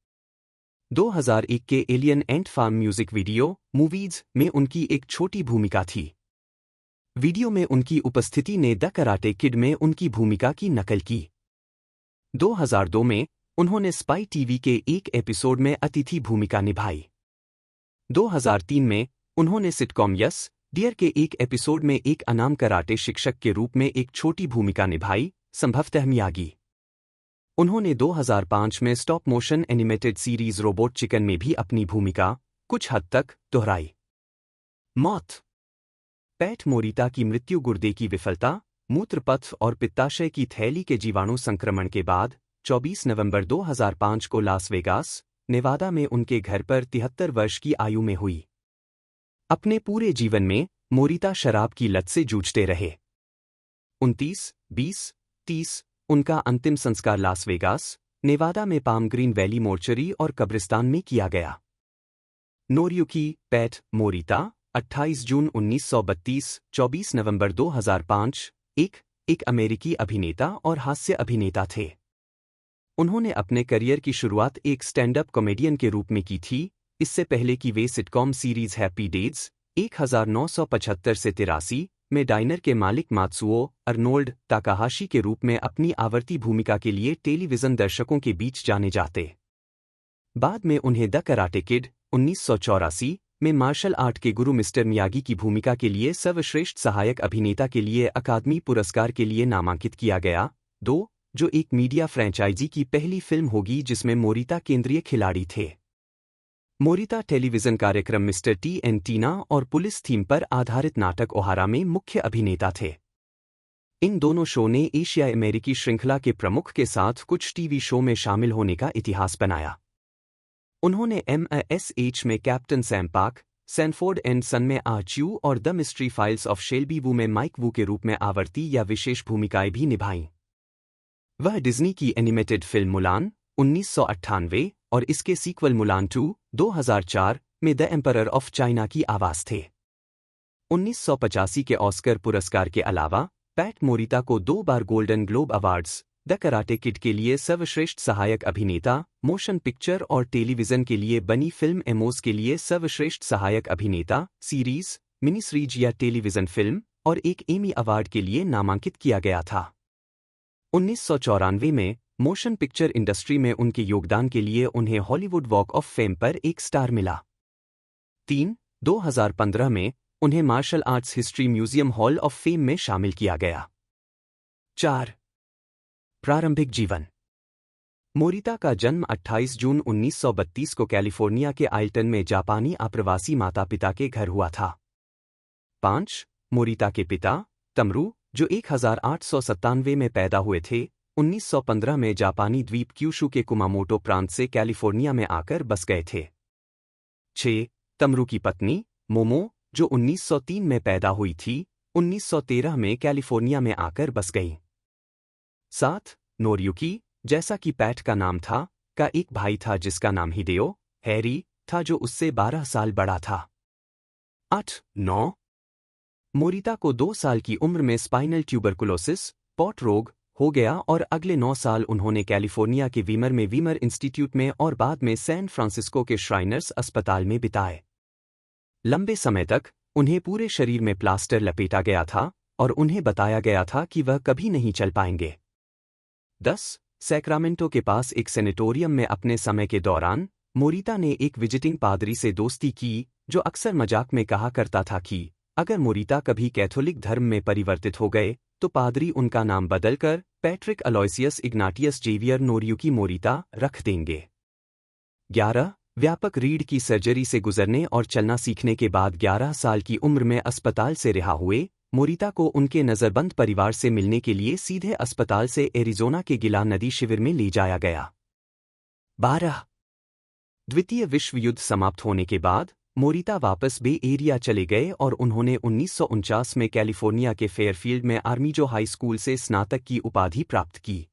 2001 के एलियन एंट फार्म म्यूजिक वीडियो मूवीज में उनकी एक छोटी भूमिका थी। वीडियो में उनकी उपस्थिति ने द कराटे किड में उनकी भूमिका की नकल की। 2002 में उन्होंने स्पाई टीवी के एक एपिसोड में अतिथि भूमिका निभाई। 2003 में उन्होंने सिटकॉम यस डियर के एक एपिसोड में एक अनाम कराटे शिक्षक के रूप में एक छोटी भूमिका निभाई, संभवतः मियागी। उन्होंने 2005 में stop motion animated series robot chicken में भी अपनी भूमिका कुछ हद तक दोहराई। मौत। पैट मोरिटा की मृत्यु गुर्दे की विफलता, मूत्रपथ और पित्ताशय की थैली के जीवाणु संक्रमण के बाद 24 नवंबर 2005 को लास वेगास, नेवादा में उनके घर पर 73 वर्ष की आयु में हुई। अपने पूरे जीवन में मोरिटा शराब की लत से जूझते रहे। 29, 20, 30 उनका अंतिम संस्कार लास वेगास, नेवादा में पाम ग्रीन वैली मोर्चरी और कब्रिस्तान में किया गया। नोरियुकी पैट मोरिटा 28 जून 1932, 24 नवंबर 2005 एक अमेरिकी अभिनेता और हास्य अभिनेता थे। उन्होंने अपने करियर की शुरुआत एक स्टैंड अप कॉमेडियन के रूप में की थी, इससे पहले कि वे सिटकॉम सीरीज हैप्पी डेज 1975 से 83 में डाइनर के मालिक मात्सुओ अर्नोल्ड ताकाहाशी के रूप में अपनी आवर्ती भूमिका के लिए टेलीविजन दर्शकों के बीच जाने जाते। बाद में उन्हें द कराटे किड 1984 में मार्शल आर्ट के गुरु मिस्टर मियागी की भूमिका के लिए सर्वश्रेष्ठ सहायक अभिनेता के लिए अकादमी पुरस्कार के लिए नामांकित किया गया। 2 जो एक मीडिया फ्रेंचाइजी की पहली फिल्म होगी जिसमें मोरिटा केंद्रीय खिलाड़ी थे। मोरिटा टेलीविजन कार्यक्रम मिस्टर टी एंड टीना और पुलिस थीम पर आधारित नाटक ओहारा में मुख्य अभिनेता थे। इन दोनों शो ने एशिया अमेरिकी श्रृंखला के प्रमुख के साथ कुछ टीवी शो में शामिल होने का इतिहास बनाया। उन्होंने MSH में captain Sam Park, Sanford and son में आर्च्यू और the mystery files of Shelby Woo में माइक वू के रूप में आवर्ती या विशेष भूमिकाएं भी निभाईं। वह डिज्नी की एनिमेटेड फिल्म मुलान 1998 और इसके सीक्वल मुलान 2 2004 में द एम्परर ऑफ चाइना की आवाज थे। 1985 के ऑस्कर पुरस्कार के अलावा पैट मोरिटा को 2 बार golden globe awards, the karate kid के लिए सर्वश्रेष्ठ सहायक अभिनेता, मोशन पिक्चर और टेलीविजन के लिए बनी फिल्म एमोस के लिए सर्वश्रेष्ठ सहायक अभिनेता, सीरीज, मिनी सीरीज या टेलीविजन फिल्म और एक एमी अवार्ड के लिए नामांकित किया गया था। 1994 में मोशन पिक्चर इंडस्ट्री में उनके योगदान के लिए उन्हें हॉलीवुड वॉक ऑफ फेम पर एक स्टार मिला। 3 2015 में उन्हें martial arts history museum hall of fame में शामिल किया गया। 4 प्रारंभिक जीवन। मोरिटा का जन्म 28 जून 1932 को कैलिफोर्निया के आइल्टन में जापानी आप्रवासी माता-पिता के घर हुआ था। 5 मोरिटा के पिता तमरू, जो 1897 में पैदा हुए थे, 1915 में जापानी द्वीप क्यूशू के कुमामोटो प्रांत से कैलिफोर्निया में आकर बस गए थे। 6 तमरू की पत्नी मोमो, जो 1903 में पैदा हुई थी, 1913 में कैलिफोर्निया में आकर बस गईं। 7. नोरियुकी, जैसा कि पैट का नाम था, का एक भाई था जिसका नाम हिडेयो हैरी था जो उससे 12 साल बड़ा था। 8. 9. मोरिता को 2 साल की उम्र में स्पाइनल ट्यूबरकुलोसिस पॉट रोग हो गया और अगले 9 साल उन्होंने कैलिफोर्निया के वीमर में वीमर इंस्टीट्यूट में और बाद में सैन फ्रांसिस्को के श्राइनर्स अस्पताल में बिताए। लंबे समय तक उन्हें पूरे शरीर में प्लास्टर लपेटा गया था और उन्हें बताया गया था कि वह कभी नहीं चल पाएंगे। 10. सैक्रामेंटो के पास एक सेनेटोरियम में अपने समय के दौरान मोरिता ने एक विजिटिंग पादरी से दोस्ती की जो अक्सर मजाक में कहा करता था कि अगर मोरिता कभी कैथोलिक धर्म में परिवर्तित हो गए तो पादरी उनका नाम बदलकर Patrick Aloysius Ignatius Xavier Noriyuki Morita रख देंगे। 11. व्यापक रीढ़ की सर्जरी से गुजरने और चलना सीखने के बाद 11 साल की उम्र में अस्पताल से रिहा हुए मोरिता को उनके नज़रबंद परिवार से मिलने के लिए सीधे अस्पताल से एरिज़ोना के गिला नदी शिविर में ले जाया गया। 12. द्वितीय विश्व युद्ध समाप्त होने के बाद मोरिता वापस बे एरिया चले गए और उन्होंने 1949 में कैलिफोर्निया के फेयरफील्ड में आर्मीजो हाई स्कूल से स्नातक की उपाधि प्राप्त की।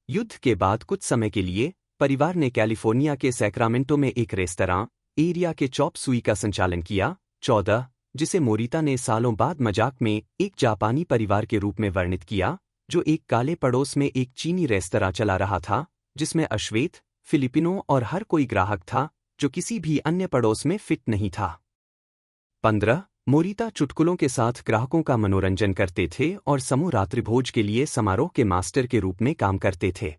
युद्ध के बाद कुछ समय के लिए परिवार ने कैलिफोर्निया के सैक्रामेंटो में एक रेस्तरां एरिया के चॉप सुई का संचालन किया। 14. जिसे मोरिता ने सालों बाद मजाक में एक जापानी परिवार के रूप में वर्णित किया जो एक काले पड़ोस में एक चीनी रेस्तरां चला रहा था जिसमें अश्वेत फिलिपिनो और हर कोई ग्राहक था जो किसी भी अन्य पड़ोस में फिट नहीं था। 15. मोरिता चुटकुलों के साथ ग्राहकों का मनोरंजन करते थे और समूह रात्रिभोज के लिए समारोह के मास्टर के रूप में काम करते थे।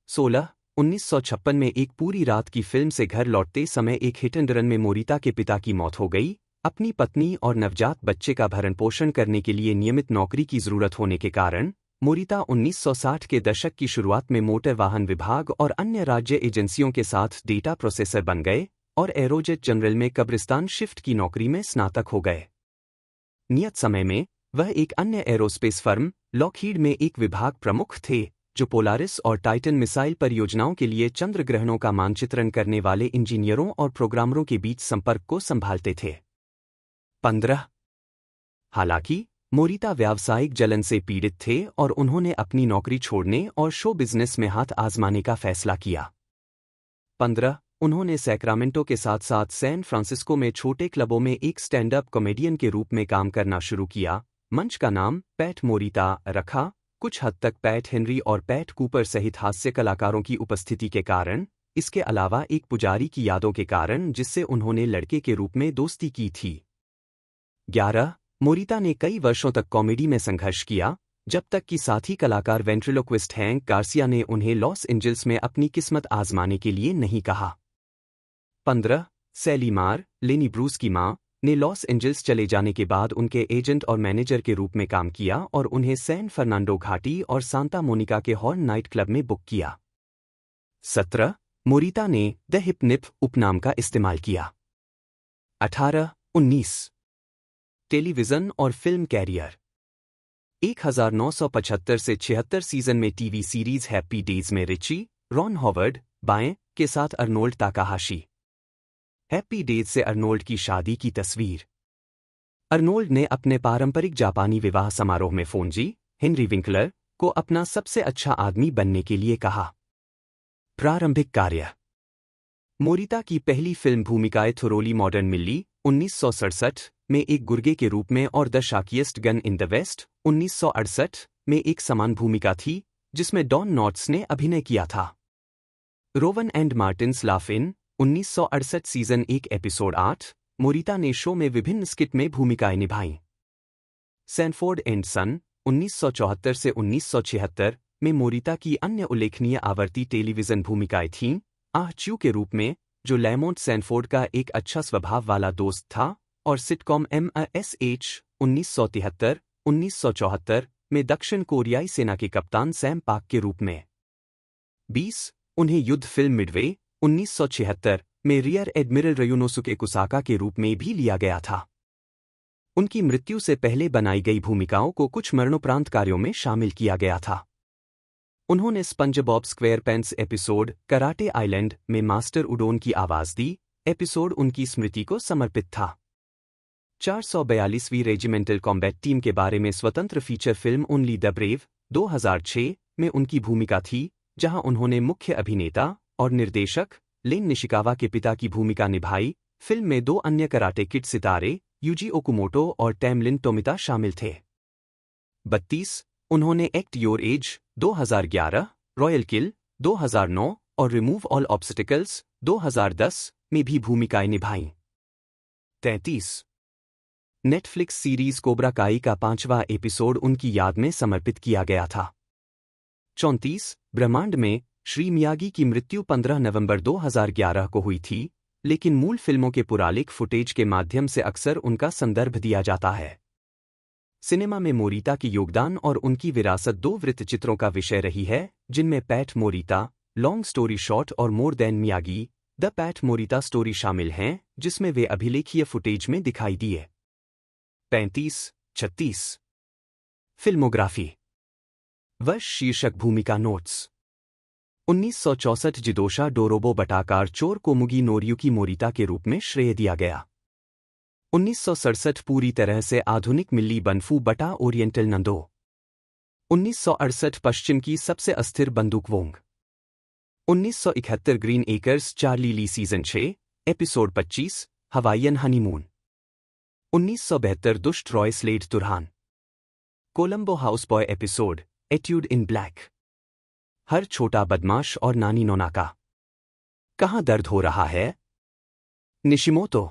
16. 1956 में एक पूरी रात की फिल्म से घर लौटते समय एक हिट एंड रन में मोरिता के पिता की मौत हो गई। अपनी पत्नी और नवजात बच्चे का भरण पोषण करने के लिए नियमित नौकरी की जरूरत होने के कारण मोरिता 1960 के दशक की शुरुआत में मोटर वाहन विभाग और अन्य राज्य एजेंसियों के साथ डेटा प्रोसेसर बन गए और एरोजेट जनरल में कब्रिस्तान शिफ्ट की नौकरी में स्नातक हो गए। नियत समय में वह एक अन्य एरोस्पेस फर्म लॉकहीड में एक विभाग प्रमुख थे जो पोलारिस और टाइटन मिसाइल परियोजनाओं के लिए चंद्र ग्रहणों का मानचित्रण करने वाले इंजीनियरों और प्रोग्रामरों के बीच संपर्क को संभालते थे। 15. हालांकि मोरिता व्यावसायिक जलन से पीड़ित थे और उन्होंने अपनी नौकरी छोड़ने और शो बिजनेस में हाथ आजमाने का फैसला किया। 15. उन्होंने सैक्रामेंटो के साथ साथ सैन फ्रांसिस्को में छोटे क्लबों में एक स्टैंड अप कॉमेडियन के रूप में काम करना शुरू किया। मंच का नाम पैट मोरिता रखा। कुछ हद तक पैट हेनरी और पैट कूपर सहित हास्य कलाकारों की उपस्थिति के कारण, इसके अलावा एक पुजारी की यादों के कारण जिससे उन्होंने लड़के के रूप में दोस्ती की थी। 11. मोरिता ने कई वर्षों तक कॉमेडी में संघर्ष किया जब तक कि साथी कलाकार वेंट्रिलोक्विस्ट हैंक गार्सिया ने उन्हें लॉस एंजल्स में अपनी किस्मत आजमाने के लिए नहीं कहा। 15. सैली मार, लेनी ब्रूस की मां, ने लॉस एंजल्स चले जाने के बाद उनके एजेंट और मैनेजर के रूप में काम किया और उन्हें सैन फर्नांडो घाटी और सांता मोनिका के हॉर्न नाइट क्लब में बुक किया। 17. मोरिता ने द हिप निप उपनाम का इस्तेमाल किया। 18. 19. टेलीविजन और फिल्म कैरियर। 1975 से 76 सीजन में टीवी सीरीज हैप्पी डेज में रिची, रॉन हॉवर्ड, बाएं के साथ अर्नोल्ड ताकाहाशी। हैप्पी डेज से अर्नोल्ड की शादी की तस्वीर। अर्नोल्ड ने अपने पारंपरिक जापानी विवाह समारोह में फोंजी, हेनरी विंकलर, को अपना सबसे अच्छा आदमी बनने के लिए कहा। प्रारंभिक कार्य। मोरिता की पहली फिल्म भूमिकाएं थोरोली मॉडर्न मिल्ली 1967 में एक गुर्गे के रूप में और the shakiest gun in the west 1968 में एक समान भूमिका थी जिसमें डॉन नॉट्स ने अभिनय किया था। Rowan and Martins laugh in 1968 season 1 episode 8 Morita ने शो में विभिन्न स्किट में भूमिकाएं निभाईं। सैनफोर्ड एंड सन 1974 से 1976 में मोरिता की अन्य उल्लेखनीय आवर्ती टेलीविजन भूमिकाएं थीं, आह च्यू के रूप में जो लैमोंट सैनफोर्ड का एक अच्छा स्वभाव वाला दोस्त था, और सिटकॉम MSH 1973-1974 में दक्षिण कोरियाई सेना के कप्तान सैम पाक के रूप में। 20. उन्हें युद्ध फिल्म मिडवे 1976 में रियर एडमिरल रयुनोसुके कुसाका के रूप में भी लिया गया था। उनकी मृत्यु से पहले बनाई गई भूमिकाओं को कुछ मरणोपरांत कार्यों में शामिल किया गया था। उन्होंने स्पंजबॉब स्क्वेयरपैंट्स एपिसोड कराटे आइलैंड में मास्टर उडोन की आवाज दी। एपिसोड उनकी स्मृति को समर्पित था। 442वीं रेजिमेंटल कॉम्बैट टीम के बारे में स्वतंत्र feature film only the brave 2006 में उनकी भूमिका थी, जहां उन्होंने मुख्य अभिनेता और निर्देशक लेन निशिकावा के पिता की भूमिका निभाई। फिल्म में 2 अन्य कराटे किड सितारे यूजी ओकुमोटो और टैमलिन टोमिता शामिल थे। 32 उन्होंने एक्ट योर एज 2011, रॉयल किल 2009 और रिमूव ऑल ऑब्स्टिकल्स 2010 में भी भूमिकाएं निभाईं। 33 नेटफ्लिक्स सीरीज कोब्रा काई का 5वां एपिसोड उनकी याद में समर्पित किया गया था। 34 ब्रह्मांड में श्री मियागी की मृत्यु 15 नवंबर 2011 को हुई थी, लेकिन मूल फिल्मों के पुरालिक फुटेज के माध्यम से अक्सर उनका संदर्भ दिया जाता है। सिनेमा में मोरिता के योगदान और उनकी विरासत 2 वृत्तचित्रों का विषय रही है, जिनमें Pat Morita, long story short और more than Miyagi, the Pat Morita story शामिल हैं, जिसमें वे अभिलेखीय फुटेज में दिखाई दिए। 35-36 फिल्मोग्राफी वर्ष शीर्षक भूमिका नोट्स 1964 जिदोशा डोरोबो बटाकार चोर कोमुगी नोरियुकी मोरिता के रूप में श्रेय दिया गया। 1967 पूरी तरह से आधुनिक मिल्ली बनफू बटा ओरिएंटल नंदो। 1968 पश्चिम की सबसे अस्थिर बंदूक Wong. 1971 green acres Charlie Lee season 6 episode 25 Hawaiian honeymoon. 1972 दुष्ट Roy Slade Turhan. Columbo house boy episode etude in black. हर छोटा बदमाश और नानी नोनाका। कहाँ दर्द हो रहा है? निशिमोतो।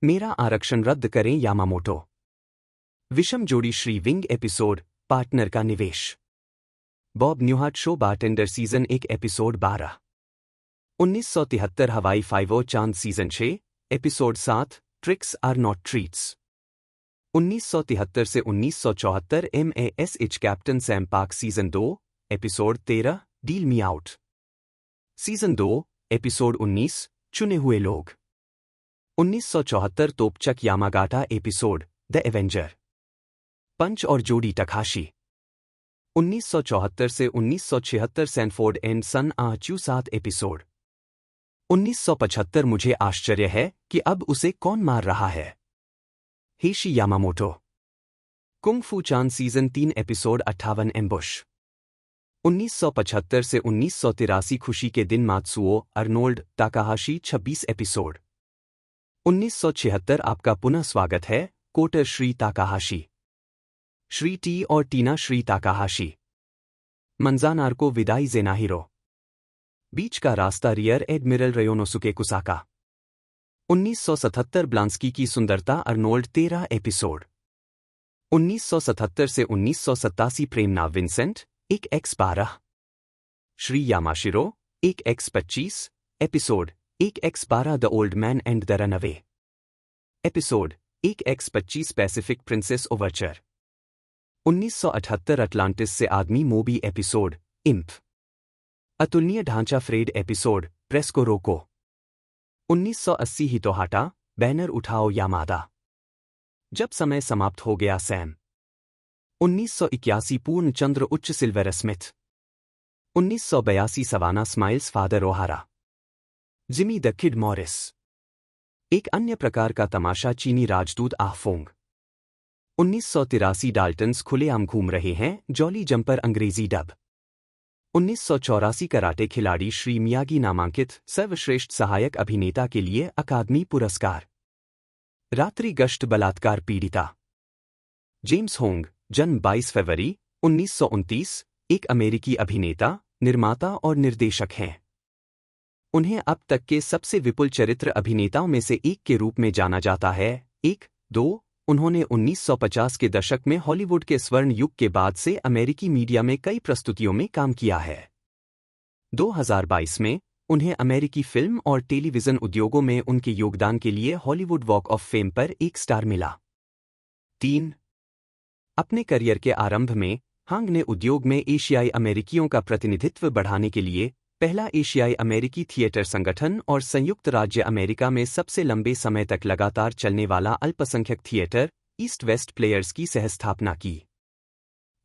मेरा आरक्षण रद्द करें यामामोटो। विषम जोड़ी श्री विंग एपिसोड पार्टनर का निवेश। Bob Newhart show bartender season 1 episode 12। 1973 Hawaii 5 चांद season 6 episode 7 tricks are not treats. 1973 से 1974 MASH captain Sam Park season 2 episode 13 deal me out. Season 2 episode 19 चुने हुए लोग। 1974 तोपचक Yamagata episode the avenger. Punch और Jody Takashi. 1974 से 1976 Sanford and son Ah Chew 7 episode. 1975 मुझे आश्चर्य है कि अब उसे कौन मार रहा है। हेशी यामामोटो। कुंग फू चांद सीजन 3 एपिसोड 58 एम्बुश। 1975 से 1983 खुशी के दिन मात्सुओ अर्नोल्ड ताकाहाशी 26 एपिसोड। 1976 आपका पुनः स्वागत है कोटर श्री ताकाहाशी। श्री टी और टीना श्री ताकाहाशी। मंजानार्को विदाई जेनाहिरो। बीच का रास्ता रियर एडमिरल रयोनोसुके कुसाका। 1977 ब्लांस्की की सुंदरता अर्नोल्ड 13 एपिसोड। 1977 से 1987 प्रेमना Vincent 1x12। Shri Yamashiro 1x25 episode 1x12 the old man and the runaway episode 1x25 Pacific princess overture. 1978 Atlantis से आदमी मोबी एपिसोड इंप। अतुलनीय ढांचा फ्रेड एपिसोड प्रेस्को रोको। 1980 हितोहाटा बैनर उठाओ यामादा। जब समय समाप्त हो गया सैम। 1981 पूर्ण चंद्र उच्च Silver Smith. 1982 Savannah smiles father O'Hara. Jimmy the kid Morris. एक अन्य प्रकार का तमाशा चीनी राजदूत आहफोंग। 1983 डाल्टन्स खुलेआम घूम रहे हैं जॉली जंपर अंग्रेजी डब। 1984 कराटे खिलाड़ी श्री मियागी नामांकित सर्वश्रेष्ठ सहायक अभिनेता के लिए अकादमी पुरस्कार। रात्रि गश्त बलात्कार पीड़िता। जेम्स होंग जन्म 22 फरवरी 1929 एक अमेरिकी अभिनेता, निर्माता और निर्देशक हैं। उन्हें अब तक के सबसे विपुल चरित्र अभिनेताओं में से एक के रूप में जाना जाता है। 1-2 उन्होंने 1950 के दशक में हॉलीवुड के स्वर्ण युग के बाद से अमेरिकी मीडिया में कई प्रस्तुतियों में काम किया है। 2022 में उन्हें अमेरिकी फिल्म और टेलीविजन उद्योगों में उनके योगदान के लिए हॉलीवुड वॉक ऑफ फेम पर 1 स्टार मिला। 3 अपने करियर के आरंभ में हांग ने उद्योग में एशियाई अमेरिकियों का प्रतिनिधित्व बढ़ाने के लिए पहला एशियाई अमेरिकी थिएटर संगठन और संयुक्त राज्य अमेरिका में सबसे लंबे समय तक लगातार चलने वाला अल्पसंख्यक थिएटर ईस्ट वेस्ट प्लेयर्स की सहस्थापना की।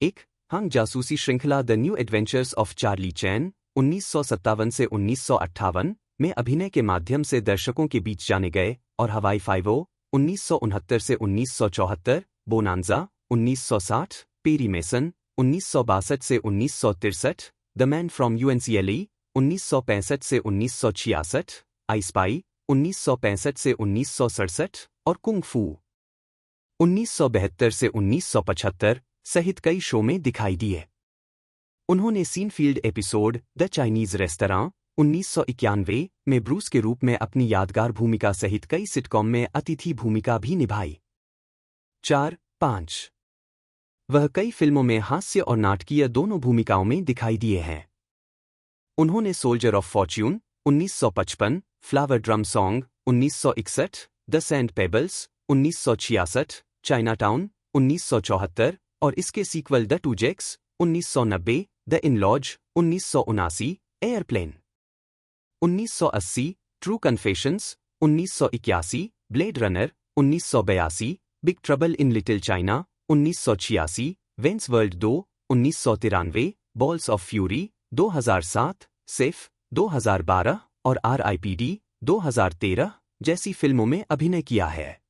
1 हांग जासूसी श्रृंखला the new adventures of Charlie Chan 1957 से 1958 में अभिनय के माध्यम से दर्शकों के बीच जाने गए और हवाई 5 1969 से 1974, बोनांजा 1960, पेरी मेसन 1962 से 1963, द मैन फ्रॉम यूएनसीएलई 1965 से 1966, आई स्पाई 1965 से 1967 और कुंग फू 1972 से 1975 सहित कई शो में दिखाई दिए। उन्होंने Seinfeld episode the Chinese restaurant 1991 में ब्रूस के रूप में अपनी यादगार भूमिका सहित कई सिटकॉम में अतिथि भूमिका भी निभाई। 4-5 वह कई फिल्मों में हास्य और नाटकीय दोनों भूमिकाओं में दिखाई दिए हैं। उन्होंने soldier of fortune 1955, flower drum song 1961, the sand pebbles 1966, Chinatown 1974 और इसके sequel the two Jakes 1990, the in-laws 1979, airplane 1980, true confessions 1981, blade runner 1982, big trouble in little China 1986, Wayne's world 2 1993, balls of fury 2007, safe 2012 और RIPD 2013 जैसी फिल्मों में अभिनय किया है।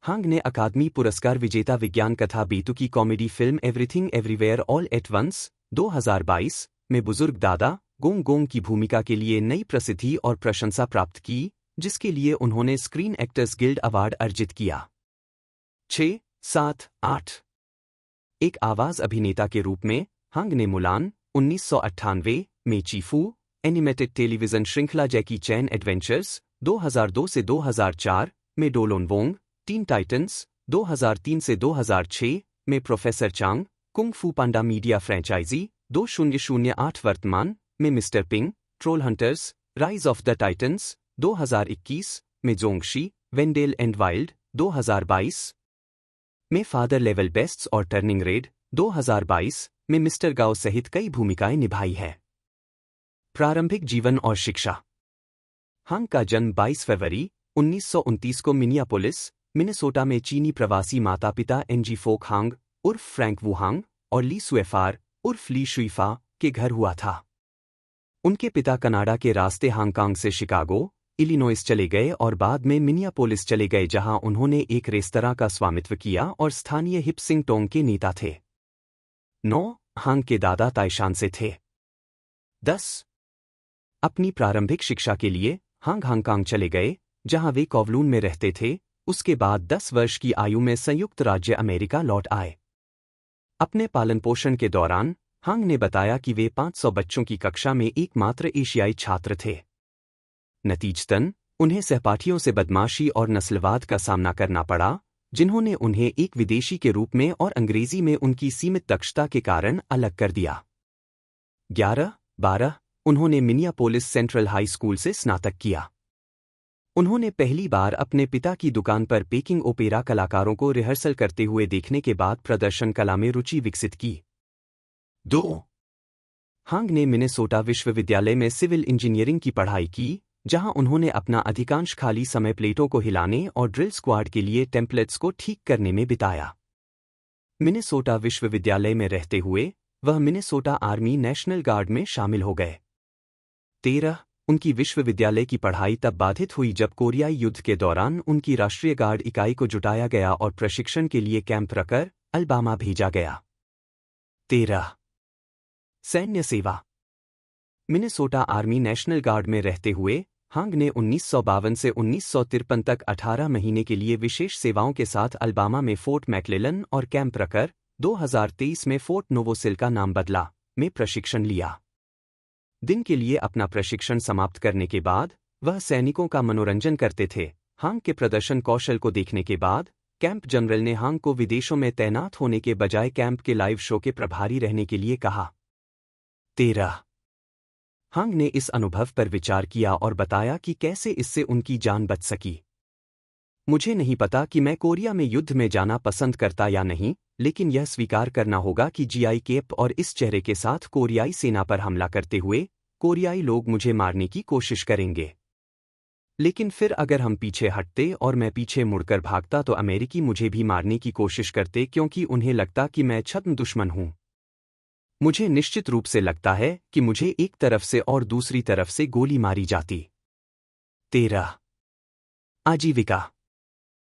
Hong ने अकादमी पुरस्कार विजेता विज्ञान कथा बेतुकी comedy film everything everywhere all at once 2022 में बुजुर्ग दादा गोंग गोंग की भूमिका के लिए नई प्रसिद्धि और प्रशंसा प्राप्त की, जिसके लिए उन्होंने स्क्रीन एक्टर्स गिल्ड अवार्ड अर्जित किया। 6-7-8 एक आवाज अभिनेता के रूप में हांग ने मुलान 1998 में चीफू एनिमेटेड टेलीविजन श्रृंखला जैकी चैन एडवेंचर्स 2002 से 2004 में डोलोन वोंग, टीन टाइटंस 2003 से 2006 में प्रोफेसर चांग, कुंग फू पांडा मीडिया फ्रेंचाइजी 2008 वर्तमान में mister ping, troll hunters, rise of the Titans 2021 में जोंगशी, वेंडेल एंड वाइल्ड 2022 में फादर लेवल बेस्ट्स और टर्निंग रेड 2022 में मिस्टर गाओ सहित कई भूमिकाएं निभाई है। प्रारंभिक जीवन और शिक्षा। हांग का जन्म 22 फरवरी 1929 को मिनियापोलिस, मिनेसोटा में चीनी प्रवासी माता पिता एनजी फोक हांग उर्फ फ्रैंक वू हांग और ली सुएफार उर्फ ली शुइफा के घर हुआ था। उनके पिता कनाडा के रास्ते हांगकांग से शिकागो, इलिनॉइस चले गए और बाद में मिनियापोलिस चले गए, जहां उन्होंने एक रेस्तरां का स्वामित्व किया और स्थानीय हिप सिंग टोंग के नेता थे। 9 हांग के दादा ताइशान से थे। 10 अपनी प्रारंभिक शिक्षा के लिए हांग हांगकांग चले गए, जहां वे कोवलून में रहते थे। उसके बाद 10 वर्ष की आयु में संयुक्त राज्य अमेरिका लौट आए। अपने पालन पोषण के दौरान हांग ने बताया कि वे 500 बच्चों की कक्षा में एकमात्र एशियाई छात्र थे। नतीजतन उन्हें सहपाठियों से बदमाशी और नस्लवाद का सामना करना पड़ा, जिन्होंने उन्हें एक विदेशी के रूप में और अंग्रेजी में उनकी सीमित दक्षता के कारण अलग कर दिया। 11-12 उन्होंने मिनियापोलिस सेंट्रल हाई स्कूल से स्नातक किया। उन्होंने पहली बार अपने पिता की दुकान पर पेकिंग ओपेरा कलाकारों को रिहर्सल करते हुए देखने के बाद प्रदर्शन कला में रुचि विकसित की। 2 हांग ने मिनेसोटा विश्वविद्यालय में सिविल इंजीनियरिंग की पढ़ाई की, जहां उन्होंने अपना अधिकांश खाली समय प्लेटों को हिलाने और ड्रिल स्क्वाड के लिए टेम्पलेट्स को ठीक करने में बिताया। मिनेसोटा विश्वविद्यालय में रहते हुए वह मिनेसोटा आर्मी नेशनल गार्ड में शामिल हो गए। 13 उनकी विश्वविद्यालय की पढ़ाई तब बाधित हुई जब कोरियाई युद्ध के दौरान उनकी राष्ट्रीय गार्ड इकाई को जुटाया गया और प्रशिक्षण के लिए कैंप रखकर अलबामा भेजा गया। 13 सैन्य सेवा। मिनेसोटा आर्मी नेशनल गार्ड में रहते हुए हांग ने 1952 से 1953 तक 18 महीने के लिए विशेष सेवाओं के साथ अलबामा में फोर्ट मैक्लेलन और कैंप रकर 2023 में फोर्ट नोवोसिल का नाम बदला में प्रशिक्षण लिया। दिन के लिए अपना प्रशिक्षण समाप्त करने के बाद वह सैनिकों का मनोरंजन करते थे। हांग के प्रदर्शन कौशल को देखने के बाद कैंप जनरल ने हांग को विदेशों में तैनात होने के बजाय कैंप के लाइव शो के प्रभारी रहने के लिए कहा। 13 हांग ने इस अनुभव पर विचार किया और बताया कि कैसे इससे उनकी जान बच सकी। मुझे नहीं पता कि मैं कोरिया में युद्ध में जाना पसंद करता या नहीं, लेकिन यह स्वीकार करना होगा कि जीआई केप और इस चेहरे के साथ कोरियाई सेना पर हमला करते हुए कोरियाई लोग मुझे मारने की कोशिश करेंगे। लेकिन फिर अगर हम पीछे हटते और मैं पीछे मुड़कर भागता तो अमेरिकी मुझे भी मारने की कोशिश करते, क्योंकि उन्हें लगता कि मैं छद्म दुश्मन हूं। मुझे निश्चित रूप से लगता है कि मुझे एक तरफ से और दूसरी तरफ से गोली मारी जाती। 13 आजीविका।